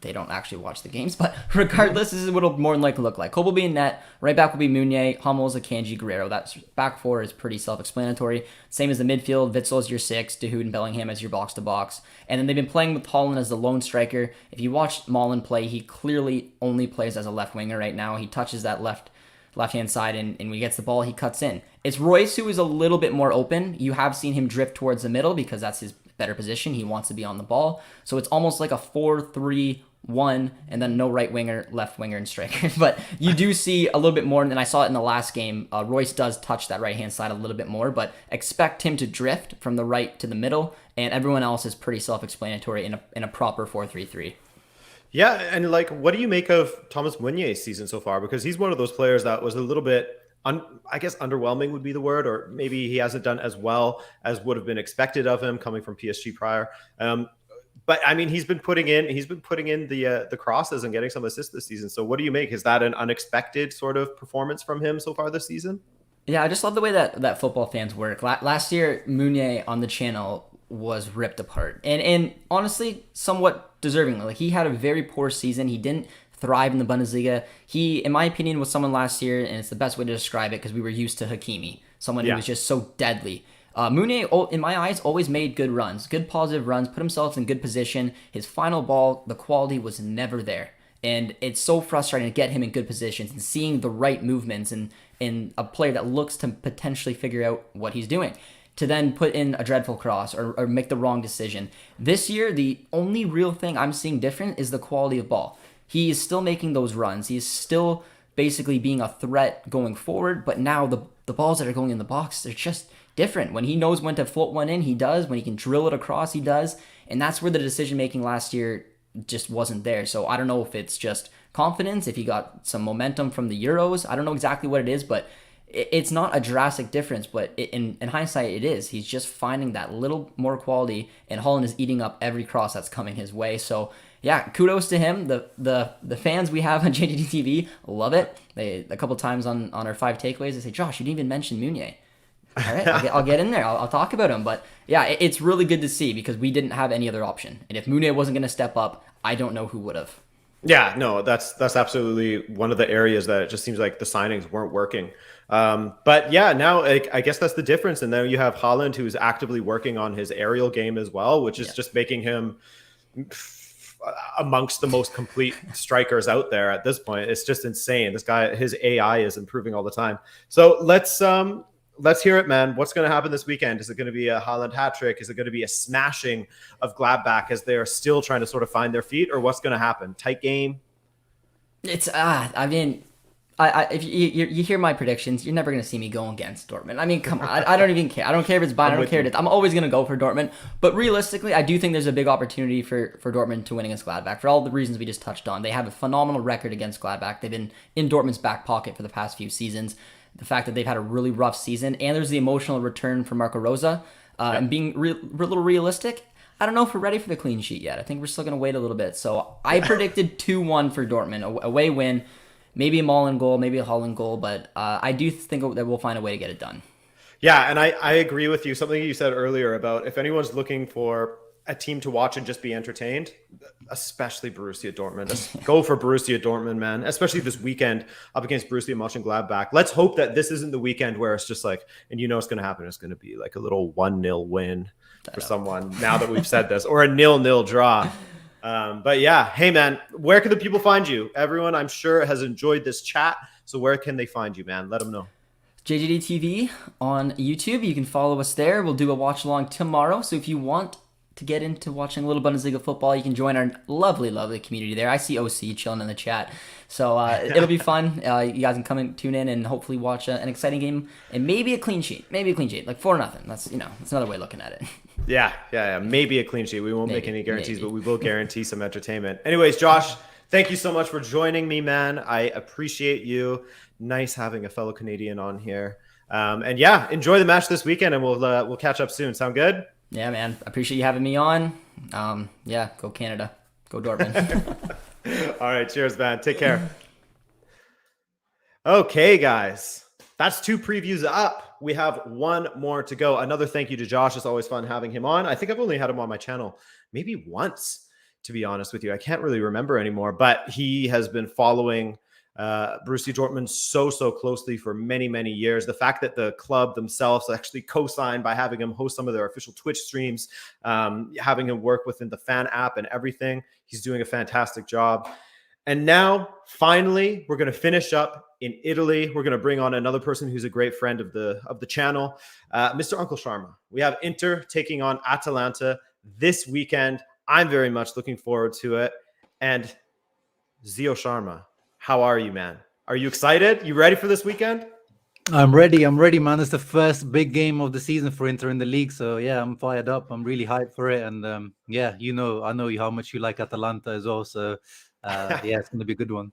they don't actually watch the games. But regardless, this is what it'll more than likely look like. Kobel will be in net. Right back will be Meunier, Hummels, Akanji, Guerrero. That back four is pretty self-explanatory. Same as the midfield. Witsel is your 6, Dahoud and Bellingham as your box-to-box. And then they've been playing with Holland as the lone striker. If you watch Milan play, he clearly only plays as a left winger right now. He touches that left-hand side, and when he gets the ball, he cuts in. It's Royce who is a little bit more open. You have seen him drift towards the middle because that's his better position. He wants to be on the ball. So it's almost like a 4-3-1, and then no right winger, left winger, and striker. But you do see a little bit more, and I saw it in the last game. Royce does touch that right-hand side a little bit more, but expect him to drift from the right to the middle, and everyone else is pretty self-explanatory in a proper 4-3-3. Yeah, and like, what do you make of Thomas Meunier's season so far? Because he's one of those players that was a little bit, I guess underwhelming would be the word, or maybe he hasn't done as well as would have been expected of him coming from PSG prior. But I mean, he's been putting in the crosses and getting some assists this season. So what do you make? Is that an unexpected sort of performance from him so far this season? Yeah, I just love the way that football fans work. Last year, Meunier on the channel was ripped apart, and honestly, somewhat deservingly. Like, he had a very poor season. He didn't thrive in the Bundesliga. He, in my opinion, was someone last year, and it's the best way to describe it because we were used to Hakimi, someone who was just so deadly. Meunier, in my eyes, always made good runs, good positive runs, put himself in good position. His final ball, the quality was never there. And it's so frustrating to get him in good positions and seeing the right movements and a player that looks to potentially figure out what he's doing, to then put in a dreadful cross or make the wrong decision. This year, the only real thing I'm seeing different is the quality of ball. He is still making those runs. He's still basically being a threat going forward, but now the balls that are going in the box, they're just different. When he knows when to float one in, he does. When he can drill it across, he does. And that's where the decision-making last year just wasn't there. So I don't know if it's just confidence, if he got some momentum from the Euros. I don't know exactly what it is, but it's not a drastic difference. But in hindsight, it is. He's just finding that little more quality, and Holland is eating up every cross that's coming his way. So yeah, kudos to him. The fans we have on JGT TV love it. A couple times on our 5 takeaways, they say, Josh, you didn't even mention Meunier. All right, I'll get in there. I'll talk about him. But yeah, it's really good to see because we didn't have any other option. And if Meunier wasn't going to step up, I don't know who would have. Yeah, no, that's absolutely one of the areas that it just seems like the signings weren't working. But yeah, now I guess that's the difference. And then you have Haaland, who's actively working on his aerial game as well, which is just making him amongst the most complete strikers out there at this point. It's just insane. This guy, his AI is improving all the time. So let's hear it, man. What's going to happen this weekend? Is it going to be a Haaland hat trick? Is it going to be a smashing of Gladbach as they're still trying to sort of find their feet, or what's going to happen? Tight game? It's I mean, if you hear my predictions, you're never going to see me go against Dortmund. I mean, come on. I don't even care. I don't care if it's Bayern. I don't care if it's, I'm always going to go for Dortmund. But realistically, I do think there's a big opportunity for Dortmund to win against Gladbach for all the reasons we just touched on. They have a phenomenal record against Gladbach. They've been in Dortmund's back pocket for the past few seasons. The fact that they've had a really rough season, and there's the emotional return for Marco Rose, and being a little realistic, I don't know if we're ready for the clean sheet yet. I think we're still going to wait a little bit. So I predicted 2-1 for Dortmund, away win, maybe a Milan goal, maybe a Holland goal, but I do think that we'll find a way to get it done. Yeah, and I agree with you. Something you said earlier about if anyone's looking for a team to watch and just be entertained, especially Borussia Dortmund. Go for Borussia Dortmund, man, especially this weekend up against Borussia Monchengladbach. Let's hope that this isn't the weekend where it's just like, and you know what's going to happen. It's going to be like a little 1-0 win for someone now that we've said this, or a 0-0 draw. But yeah, hey, man, where can the people find you? Everyone, I'm sure, has enjoyed this chat. So where can they find you, man? Let them know. JGD TV on YouTube. You can follow us there. We'll do a watch along tomorrow. So if you want to get into watching a little Bundesliga football, you can join our lovely, lovely community there. I see OC chilling in the chat. So it'll be fun. You guys can come and tune in and hopefully watch an exciting game and maybe a clean sheet. Like 4-0. That's another way of looking at it. Yeah. Maybe a clean sheet. We won't make any guarantees, but we will guarantee some entertainment. Anyways, Josh, thank you so much for joining me, man. I appreciate you. Nice having a fellow Canadian on here. And yeah, enjoy the match this weekend, and we'll catch up soon. Sound good? Yeah, man. I appreciate you having me on. Yeah, go Canada. Go Dortmund. All right. Cheers, man. Take care. Okay, guys. That's 2 previews up. We have 1 more to go. Another thank you to Josh. It's always fun having him on. I think I've only had him on my channel maybe once, to be honest with you. I can't really remember anymore, but he has been following Borussia Dortmund so closely for many, many years. The fact that the club themselves actually co-signed by having him host some of their official Twitch streams, having him work within the fan app and everything, he's doing a fantastic job. And now, finally, we're going to finish up in Italy. We're going to bring on another person who's a great friend of the channel, Mr. Uncle Sharma. We have Inter taking on Atalanta this weekend. I'm very much looking forward to it. And Zio Sharma, how are you, man? Are you excited? You ready for this weekend? I'm ready, man. It's the first big game of the season for Inter in the league. So, yeah, I'm fired up. I'm really hyped for it. And, yeah, I know how much you like Atalanta as well. So, yeah, it's going to be a good one.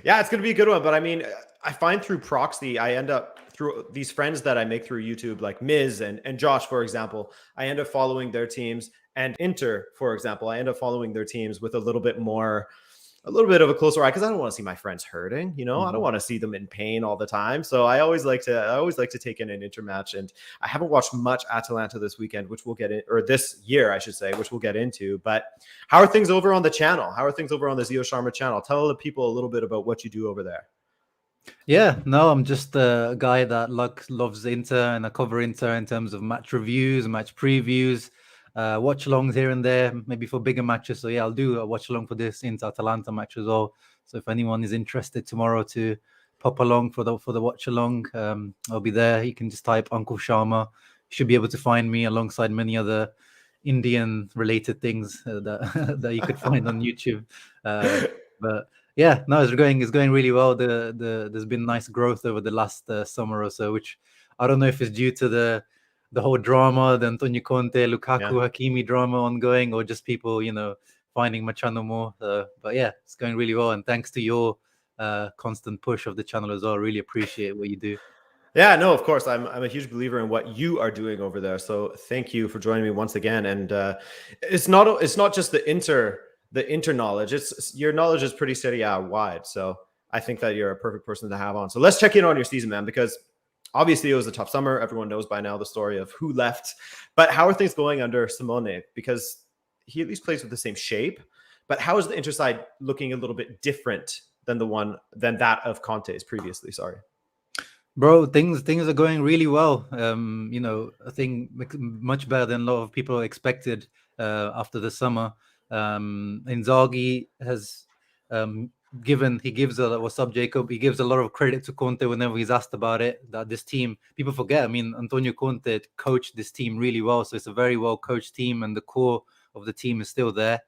Yeah, it's going to be a good one. But, I mean, I find through proxy, I end up through these friends that I make through YouTube, like Miz and Josh, for example, I end up following their teams. And Inter, for example, I end up following their teams with a little bit of a closer eye, because I don't want to see my friends hurting. I don't want to see them in pain all the time. So I always like to take in an Inter match. And I haven't watched much Atalanta this weekend, which we'll get in, or this year, I should say, which we'll get into. But how are things over on the channel? How are things over on the Zio Sharma channel? Tell the people a little bit about what you do over there. Yeah, no, I'm just a guy that loves Inter, and I cover Inter in terms of match reviews, match previews, watch alongs here and there, maybe for bigger matches. So yeah, I'll do a watch along for this Inter Atalanta match as well. So if anyone is interested tomorrow to pop along for the watch along, I'll be there. You can just type Uncle Sharma. You should be able to find me alongside many other Indian related things that you could find on YouTube. But yeah, no, it's going really well. There's been nice growth over the last summer or so, which I don't know if it's due to the whole drama, the Antonio Conte, Lukaku, Hakimi drama ongoing, or just people, finding my channel more. But yeah, it's going really well. And thanks to your constant push of the channel as well. I really appreciate what you do. Yeah, no, of course. I'm a huge believer in what you are doing over there. So thank you for joining me once again. And it's not just the Inter knowledge. It's your knowledge is pretty steady out wide. So I think that you're a perfect person to have on. So let's check in on your season, man, because obviously it was a tough summer. Everyone knows by now the story of who left. But how are things going under Simone? Because he at least plays with the same shape. But how is the Inter side looking a little bit different than that of Conte's previously? Sorry. Bro, things are going really well. I think much better than a lot of people expected after the summer. Inzaghi has gives a lot of credit to Conte whenever he's asked about it. That this team, people forget. I mean, Antonio Conte coached this team really well, so it's a very well coached team, and the core of the team is still there.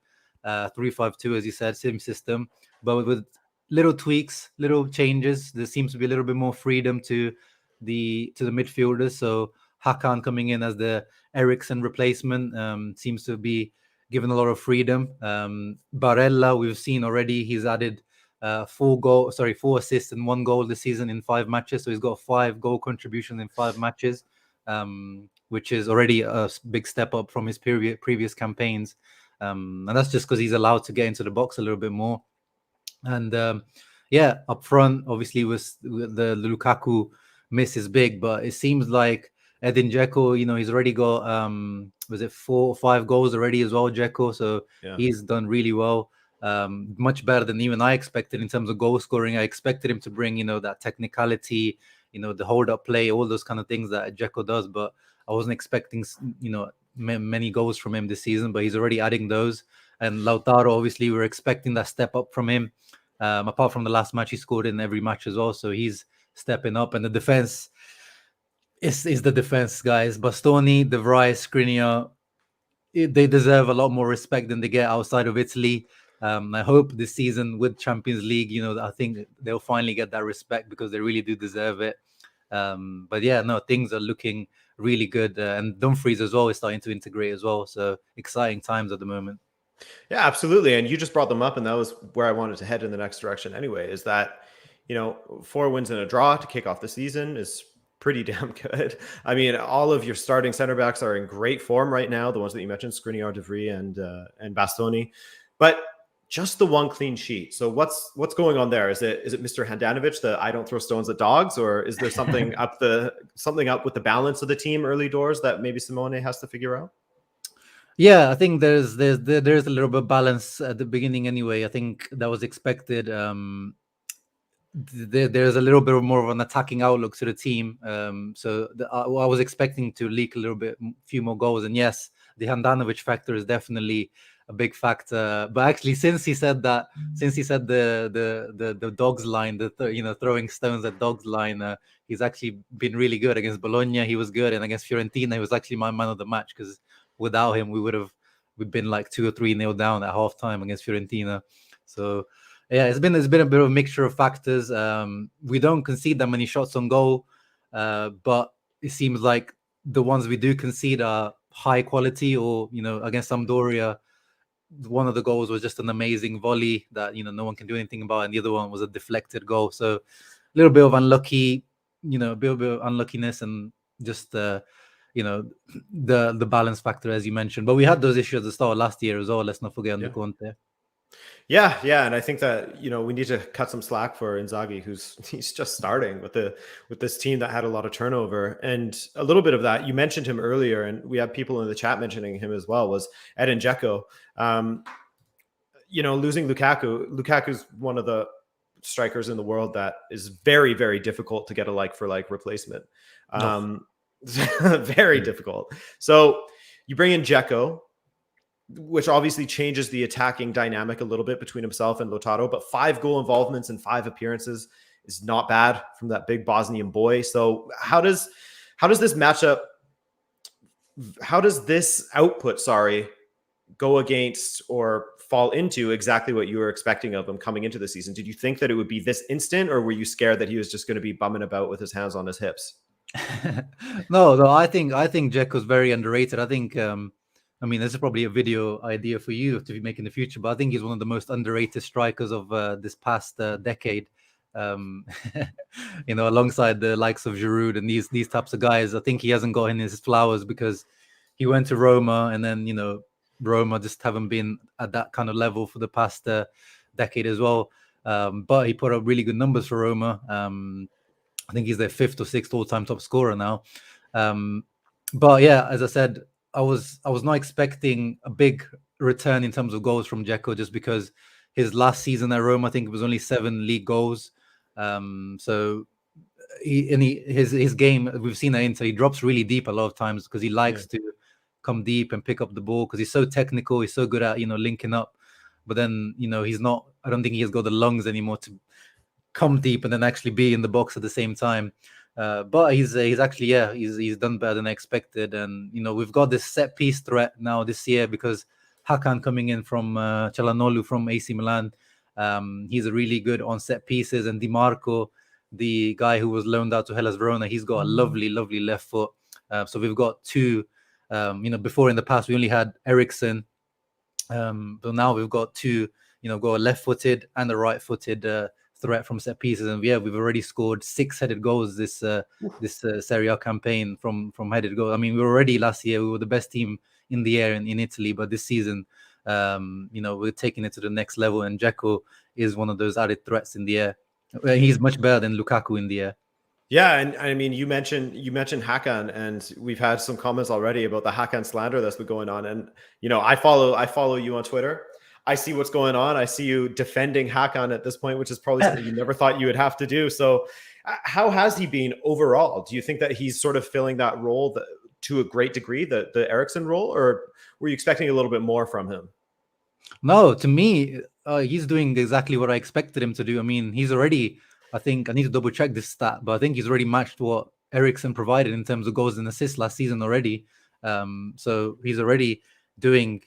3-5-2, as you said, same system, but with little tweaks, little changes. There seems to be a little bit more freedom to the midfielders. So Hakan coming in as the Eriksen replacement seems to be given a lot of freedom. Barella, we've seen already, he's added 4 assists and 1 goal this season in 5 matches. So he's got 5 goal contributions in 5 matches, which is already a big step up from his previous campaigns. And that's just because he's allowed to get into the box a little bit more. And up front, obviously, with the Lukaku miss is big, but it seems like Edin Dzeko, he's already got was it 4 or 5 goals already as well, Dzeko. So he's done really well. Much better than even I expected in terms of goal scoring. I expected him to bring, that technicality, the hold-up play, all those kind of things that Dzeko does. But I wasn't expecting, many goals from him this season. But he's already adding those. And Lautaro, obviously, we're expecting that step up from him. Apart from the last match, he scored in every match as well. So he's stepping up. And the defense is the defense, guys. Bastoni, De Vrij, Skriniar, they deserve a lot more respect than they get outside of Italy. I hope this season with Champions League, I think they'll finally get that respect because they really do deserve it. But yeah, no, things are looking really good. And Dumfries as well is starting to integrate as well. So exciting times at the moment. Yeah, absolutely. And you just brought them up, and that was where I wanted to head in the next direction anyway, is that, 4 wins and a draw to kick off the season is pretty damn good. I mean, all of your starting center backs are in great form right now. The ones that you mentioned, Skriniar, De Vrij, and Bastoni, but just the one clean sheet. So what's going on there? Is it Mr. Handanovic, the I don't throw stones at dogs, or is there something up with the balance of the team early doors that maybe Simone has to figure out? Yeah, I think there's a little bit of balance at the beginning anyway. I think that was expected. There's a little bit more of an attacking outlook to the team. So I was expecting to leak a little bit, few more goals. And yes, the Handanovic factor is definitely a big factor. But actually, since he said the dogs line, throwing stones at dogs line, he's actually been really good against Bologna. He was good, and against Fiorentina, he was actually my man of the match because without him, we've been like 2 or 3-0 down at halftime against Fiorentina. So. Yeah, it's been a bit of a mixture of factors. We don't concede that many shots on goal, but it seems like the ones we do concede are high quality. Or against Sampdoria, one of the goals was just an amazing volley that no one can do anything about, and the other one was a deflected goal. So a little bit of unlucky, a bit of unluckiness, and just the balance factor as you mentioned. But we had those issues at the start of last year as well. Let's not forget under Conte. Yeah, and I think that we need to cut some slack for Inzaghi, he's just starting with this team that had a lot of turnover, and a little bit of that you mentioned him earlier, and we have people in the chat mentioning him as well. Was Edin Dzeko? Losing Lukaku. Lukaku's one of the strikers in the world that is very, very difficult to get a like-for-like replacement. Very difficult. So you bring in Dzeko, which obviously changes the attacking dynamic a little bit between himself and Lautaro, but 5 goal involvements and 5 appearances is not bad from that big Bosnian boy. So how does this matchup, how does this output, go against or fall into exactly what you were expecting of him coming into the season? Did you think that it would be this instant, or were you scared that he was just going to be bumming about with his hands on his hips? No, I think Dzeko's very underrated. I think, this is probably a video idea for you to make in the future, but I think he's one of the most underrated strikers of this past decade. Alongside the likes of Giroud and these types of guys. I think he hasn't gotten his flowers because he went to Roma, and then Roma just haven't been at that kind of level for the past decade as well. But he put up really good numbers for Roma. I think he's their 5th or 6th all-time top scorer now. But yeah, as I said, I was not expecting a big return in terms of goals from Dzeko, just because his last season at Rome, I think it was only 7 league goals. So his game, we've seen that Inter, he drops really deep a lot of times because he likes to come deep and pick up the ball because he's so technical, he's so good at linking up. But then he's not. I don't think he has got the lungs anymore to come deep and then actually be in the box at the same time. But he's actually he's done better than I expected, and we've got this set piece threat now this year because Hakan coming in from Çalhanoğlu from AC Milan. He's really good on set pieces, and Di Marco, the guy who was loaned out to Hellas Verona, he's got a lovely left foot. So we've got 2. Before in the past we only had Eriksen, but now we've got 2. Got a left-footed and a right-footed threat from set pieces, and we've already scored 6 headed goals this Serie A campaign from headed goals. I mean, we were already last year we were the best team in the air in Italy, but this season, we're taking it to the next level, and Dzeko is one of those added threats in the air. He's much better than Lukaku in the air. Yeah, and I mean, you mentioned Hakan, and we've had some comments already about the Hakan slander that's been going on. And I follow you on Twitter. I see what's going on. I see you defending Hakan at this point, which is probably something you never thought you would have to do. So, how has he been overall? Do you think that he's sort of filling that role to a great degree, the Eriksson role, or were you expecting a little bit more from him? No, to me, he's doing exactly what I expected him to do. I mean, he's already, I think, I need to double check this stat, but I think he's already matched what Eriksson provided in terms of goals and assists last season already. So he's already doing,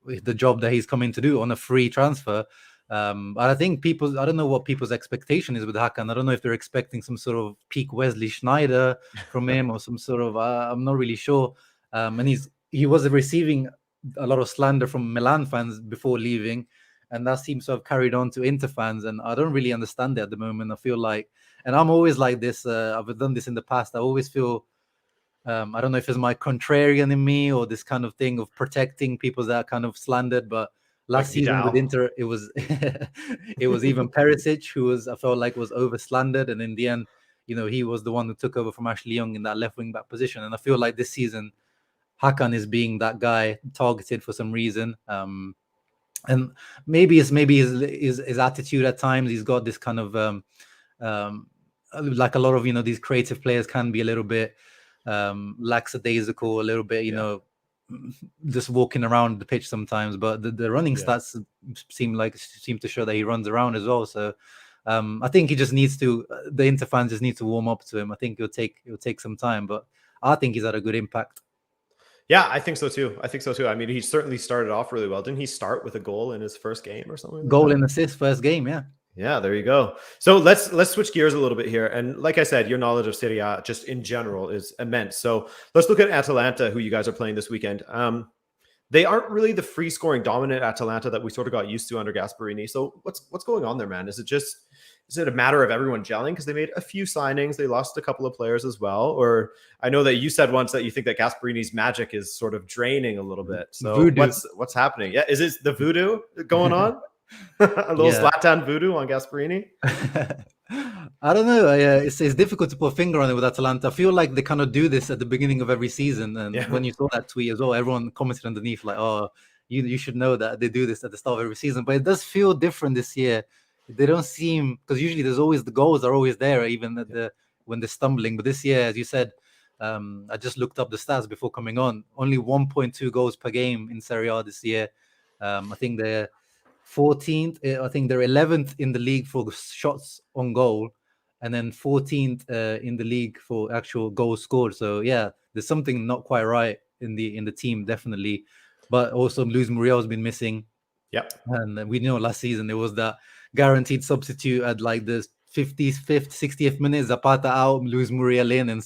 the job that he's coming to do on a free transfer. And I think I don't know what people's expectation is with Hakan. I don't know if they're expecting some sort of peak Wesley Schneider from him or some sort of, I'm not really sure. And he was receiving a lot of slander from Milan fans before leaving, and that seems to have carried on to Inter fans, and I don't really understand it at the moment. I feel like, and I'm always like this, I've done this in the past, I always feel, I don't know if it's my contrarian in me or this kind of thing of protecting people that are kind of slandered, but last season with Inter, it was it was even Perisic who I felt like was over slandered, and in the end, he was the one who took over from Ashley Young in that left wing back position, and I feel like this season Hakan is being that guy targeted for some reason, and maybe his attitude at times. He's got this kind of like a lot of these creative players can be a little bit lackadaisical, a little bit just walking around the pitch sometimes. But the running stats seem to show that he runs around as well. So I think he just needs to. The Inter fans just need to warm up to him. I think it'll take some time, but I think he's had a good impact. Yeah, I think so too. I mean, he certainly started off really well. Didn't he start with a goal in his first game or something? Goal and assist first game, yeah. Yeah, there you go. So let's switch gears a little bit here. And like I said, your knowledge of Serie A just in general is immense. So let's look at Atalanta, who you guys are playing this weekend. They aren't really the free scoring dominant Atalanta that we sort of got used to under Gasperini. So what's going on there, man? Is it a matter of everyone gelling because they made a few signings? They lost a couple of players as well. Or I know that you said once that you think that Gasperini's magic is sort of draining a little bit. So voodoo. What's happening? Yeah, is it the voodoo going on? A little Zlatan voodoo on Gasperini? I don't know. It's difficult to put a finger on it with Atalanta. I feel like they kind of do this at the beginning of every season. And when you saw that tweet as well, everyone commented underneath like, oh, you should know that they do this at the start of every season. But it does feel different this year. They don't seem, because usually there's always, the goals are always there, even when they're stumbling. But this year, as you said, I just looked up the stats before coming on. Only 1.2 goals per game in Serie A this year. I think they're 14th. I think they're 11th in the league for shots on goal, and then 14th in the league for actual goals scored. So yeah, there's something not quite right in the team, definitely. But also Luis Muriel's been missing. Yep. And we know last season there was that guaranteed substitute at like the 55th, 60th minute, Zapata out, Luis Muriel in, and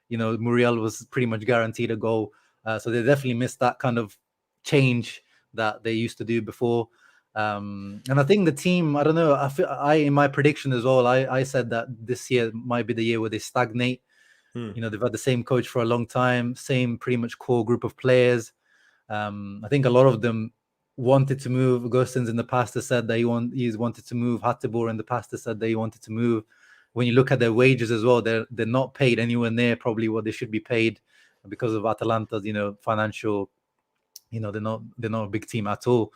Muriel was pretty much guaranteed a goal. So they definitely missed that kind of change that they used to do before. And I think the team, I don't know, in my prediction as well, I said that this year might be the year where they stagnate. They've had the same coach for a long time, same pretty much core group of players. I think a lot of them wanted to move. Augustin's in the past has said that he's wanted to move. Hateboer in the past has said that he wanted to move. When you look at their wages as well, they're not paid anywhere near probably what they should be paid because of Atalanta's, financial, they're not a big team at all.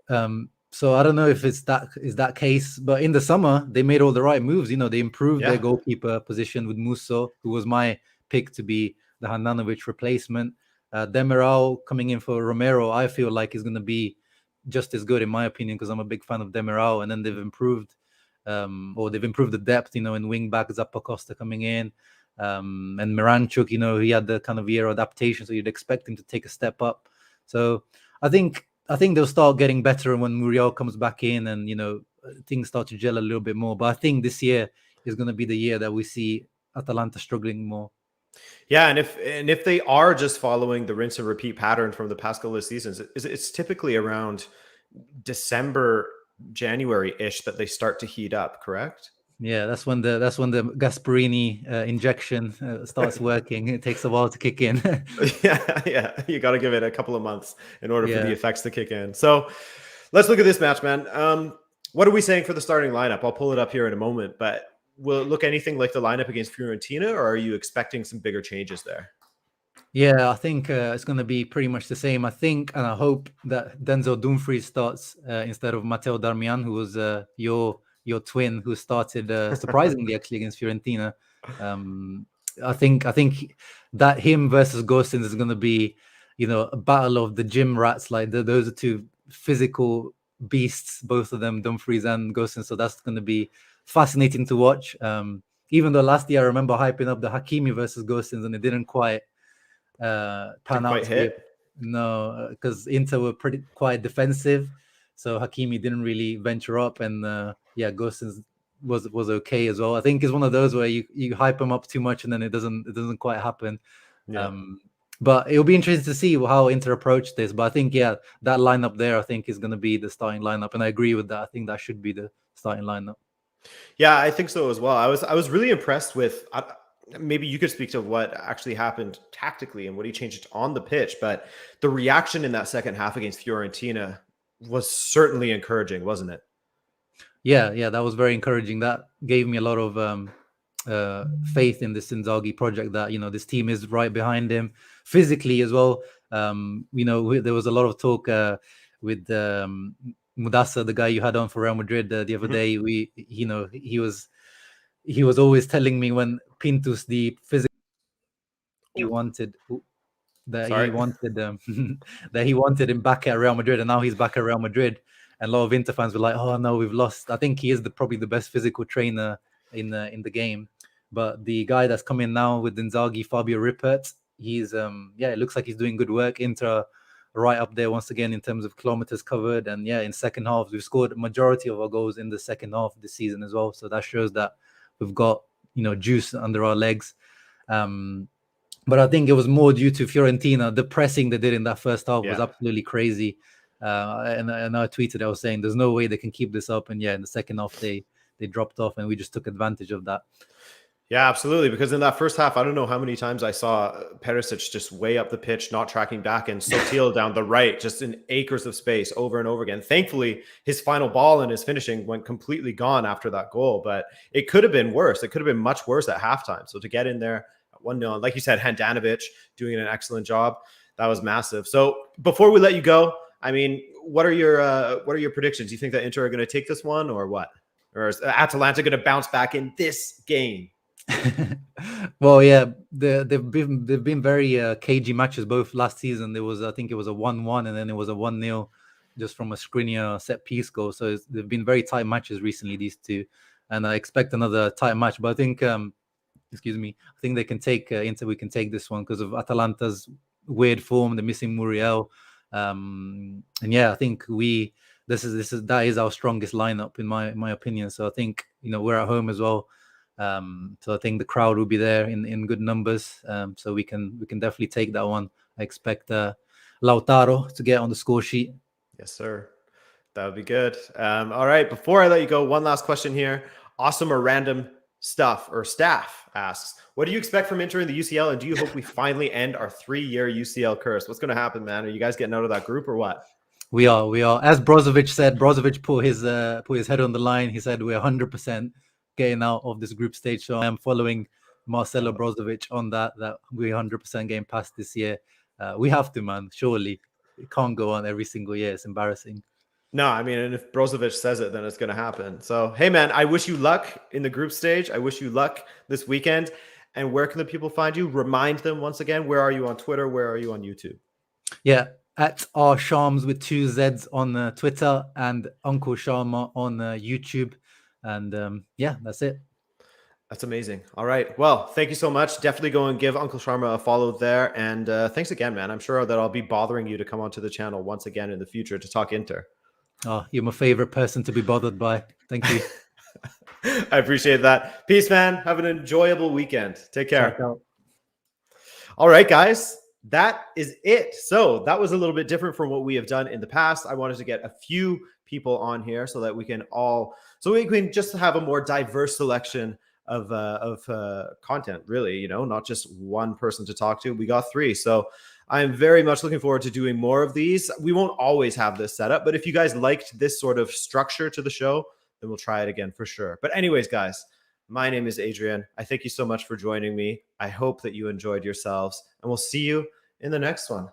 So I don't know if is that case, but in the summer they made all the right moves. They improved their goalkeeper position with Musso, who was my pick to be the Handanovic replacement. Demiral coming in for Romero, I feel like is going to be just as good in my opinion because I'm a big fan of Demiral. And then they've improved, the depth, in wing back, Zappa Costa coming in, and Miranchuk, he had the kind of year adaptation, so you'd expect him to take a step up. So I think they'll start getting better when Muriel comes back in and things start to gel a little bit more. But I think this year is going to be the year that we see Atalanta struggling more. Yeah, and if they are just following the rinse and repeat pattern from the past couple of seasons, it's typically around December, January-ish that they start to heat up, correct? Yeah, that's when the Gasperini injection starts working. It takes a while to kick in. yeah, you got to give it a couple of months in order for the effects to kick in. So let's look at this match, man. What are we saying for the starting lineup? I'll pull it up here in a moment, but will it look anything like the lineup against Fiorentina, or are you expecting some bigger changes there? Yeah, I think it's going to be pretty much the same. I think and I hope that Denzel Dumfries starts instead of Matteo Darmian, who was your twin, who started surprisingly actually against Fiorentina. I think that him versus Gosens is going to be, a battle of the gym rats. Like those are two physical beasts, both of them, Dumfries and Gosens. So that's going to be fascinating to watch. Even though last year I remember hyping up the Hakimi versus Gosens, and it didn't quite pan out to hit. No, because Inter were quite defensive, so Hakimi didn't really venture up, and Gosens was okay as well. I think it's one of those where you hype him up too much and then it doesn't quite happen. Yeah. But it'll be interesting to see how Inter approach this. But I think that lineup there, I think, is going to be the starting lineup, and I agree with that. I think that should be the starting lineup. Yeah, I think so as well. I was really impressed with. Maybe you could speak to what actually happened tactically and what he changed on the pitch, but the reaction in that second half against Fiorentina was certainly encouraging, wasn't it? Yeah, that was very encouraging. That gave me a lot of faith in this Inzaghi project, that this team is right behind him physically as well. There was a lot of talk with Mudasa, the guy you had on for Real Madrid the other day. He was always telling me when Pintus, the physical, he wanted that he wanted him back at Real Madrid, and now he's back at Real Madrid. And a lot of Inter fans were like, "Oh no, we've lost." I think he is probably the best physical trainer in the game. But the guy that's coming now with Inzaghi, Fabio Rippert, he's it looks like he's doing good work. Inter right up there once again in terms of kilometers covered, and in second half we've scored a majority of our goals in the second half of the season as well. So that shows that we've got juice under our legs. But I think it was more due to Fiorentina. The pressing they did in that first half was absolutely crazy. And I tweeted, I was saying there's no way they can keep this up. And in the second half they dropped off, and we just took advantage of that. Yeah, absolutely. Because in that first half, I don't know how many times I saw Perisic just way up the pitch, not tracking back, and Sotil down the right, just in acres of space over and over again. Thankfully, his final ball and his finishing went completely gone after that goal, but it could have been worse. It could have been much worse at halftime. So to get in there at 1-0, like you said, Handanovic doing an excellent job. That was massive. So before we let you go, I mean, what are your predictions? Do you think that Inter are going to take this one, or what? Or is Atalanta going to bounce back in this game? Well, they've been very cagey matches both last season. There was, I think it was a 1-1, and then it was a 1-0 just from a Skriniar set piece goal. So they've been very tight matches recently, these two, and I expect another tight match. But I think, I think they can take Inter. We can take this one because of Atalanta's weird form. They're missing Muriel, and I think that is our strongest lineup in my opinion. So I think we're at home as well. So I think the crowd will be there in good numbers. So we can definitely take that one. I expect Lautaro to get on the score sheet. Yes, sir. That would be good. All right. Before I let you go, one last question here. Awesome or random staff asks, what do you expect from Inter in the UCL? And do you hope we finally end our 3-year UCL curse? What's going to happen, man? Are you guys getting out of that group or what? We are. As Brozovic said, put his head on the line. He said we're 100% getting out of this group stage. So I am following Marcelo Brozovic on that we're 100% getting past this year. We have to, man. Surely it can't go on every single year. It's embarrassing. No, I mean, and if Brozovic says it, then it's going to happen. So, hey, man, I wish you luck in the group stage. I wish you luck this weekend. And where can the people find you? Remind them once again, where are you on Twitter? Where are you on YouTube? Yeah, at our Sharms with 2 Zs on Twitter, and Uncle Sharma on YouTube. And that's it. That's amazing. All right. Well, thank you so much. Definitely go and give Uncle Sharma a follow there. And thanks again, man. I'm sure that I'll be bothering you to come onto the channel once again in the future to talk Inter. Oh, you're my favorite person to be bothered by. Thank you. I appreciate that. Peace, man. Have an enjoyable weekend. Take care. All right, guys. That is it. So that was a little bit different from what we have done in the past. I wanted to get a few people on here so that we can just have a more diverse selection of content, really, not just one person to talk to. We got 3. So I'm very much looking forward to doing more of these. We won't always have this set up, but if you guys liked this sort of structure to the show, then we'll try it again for sure. But anyways, guys, My name is Adrian. I thank you so much for joining me. I hope that you enjoyed yourselves, and we'll see you in the next one.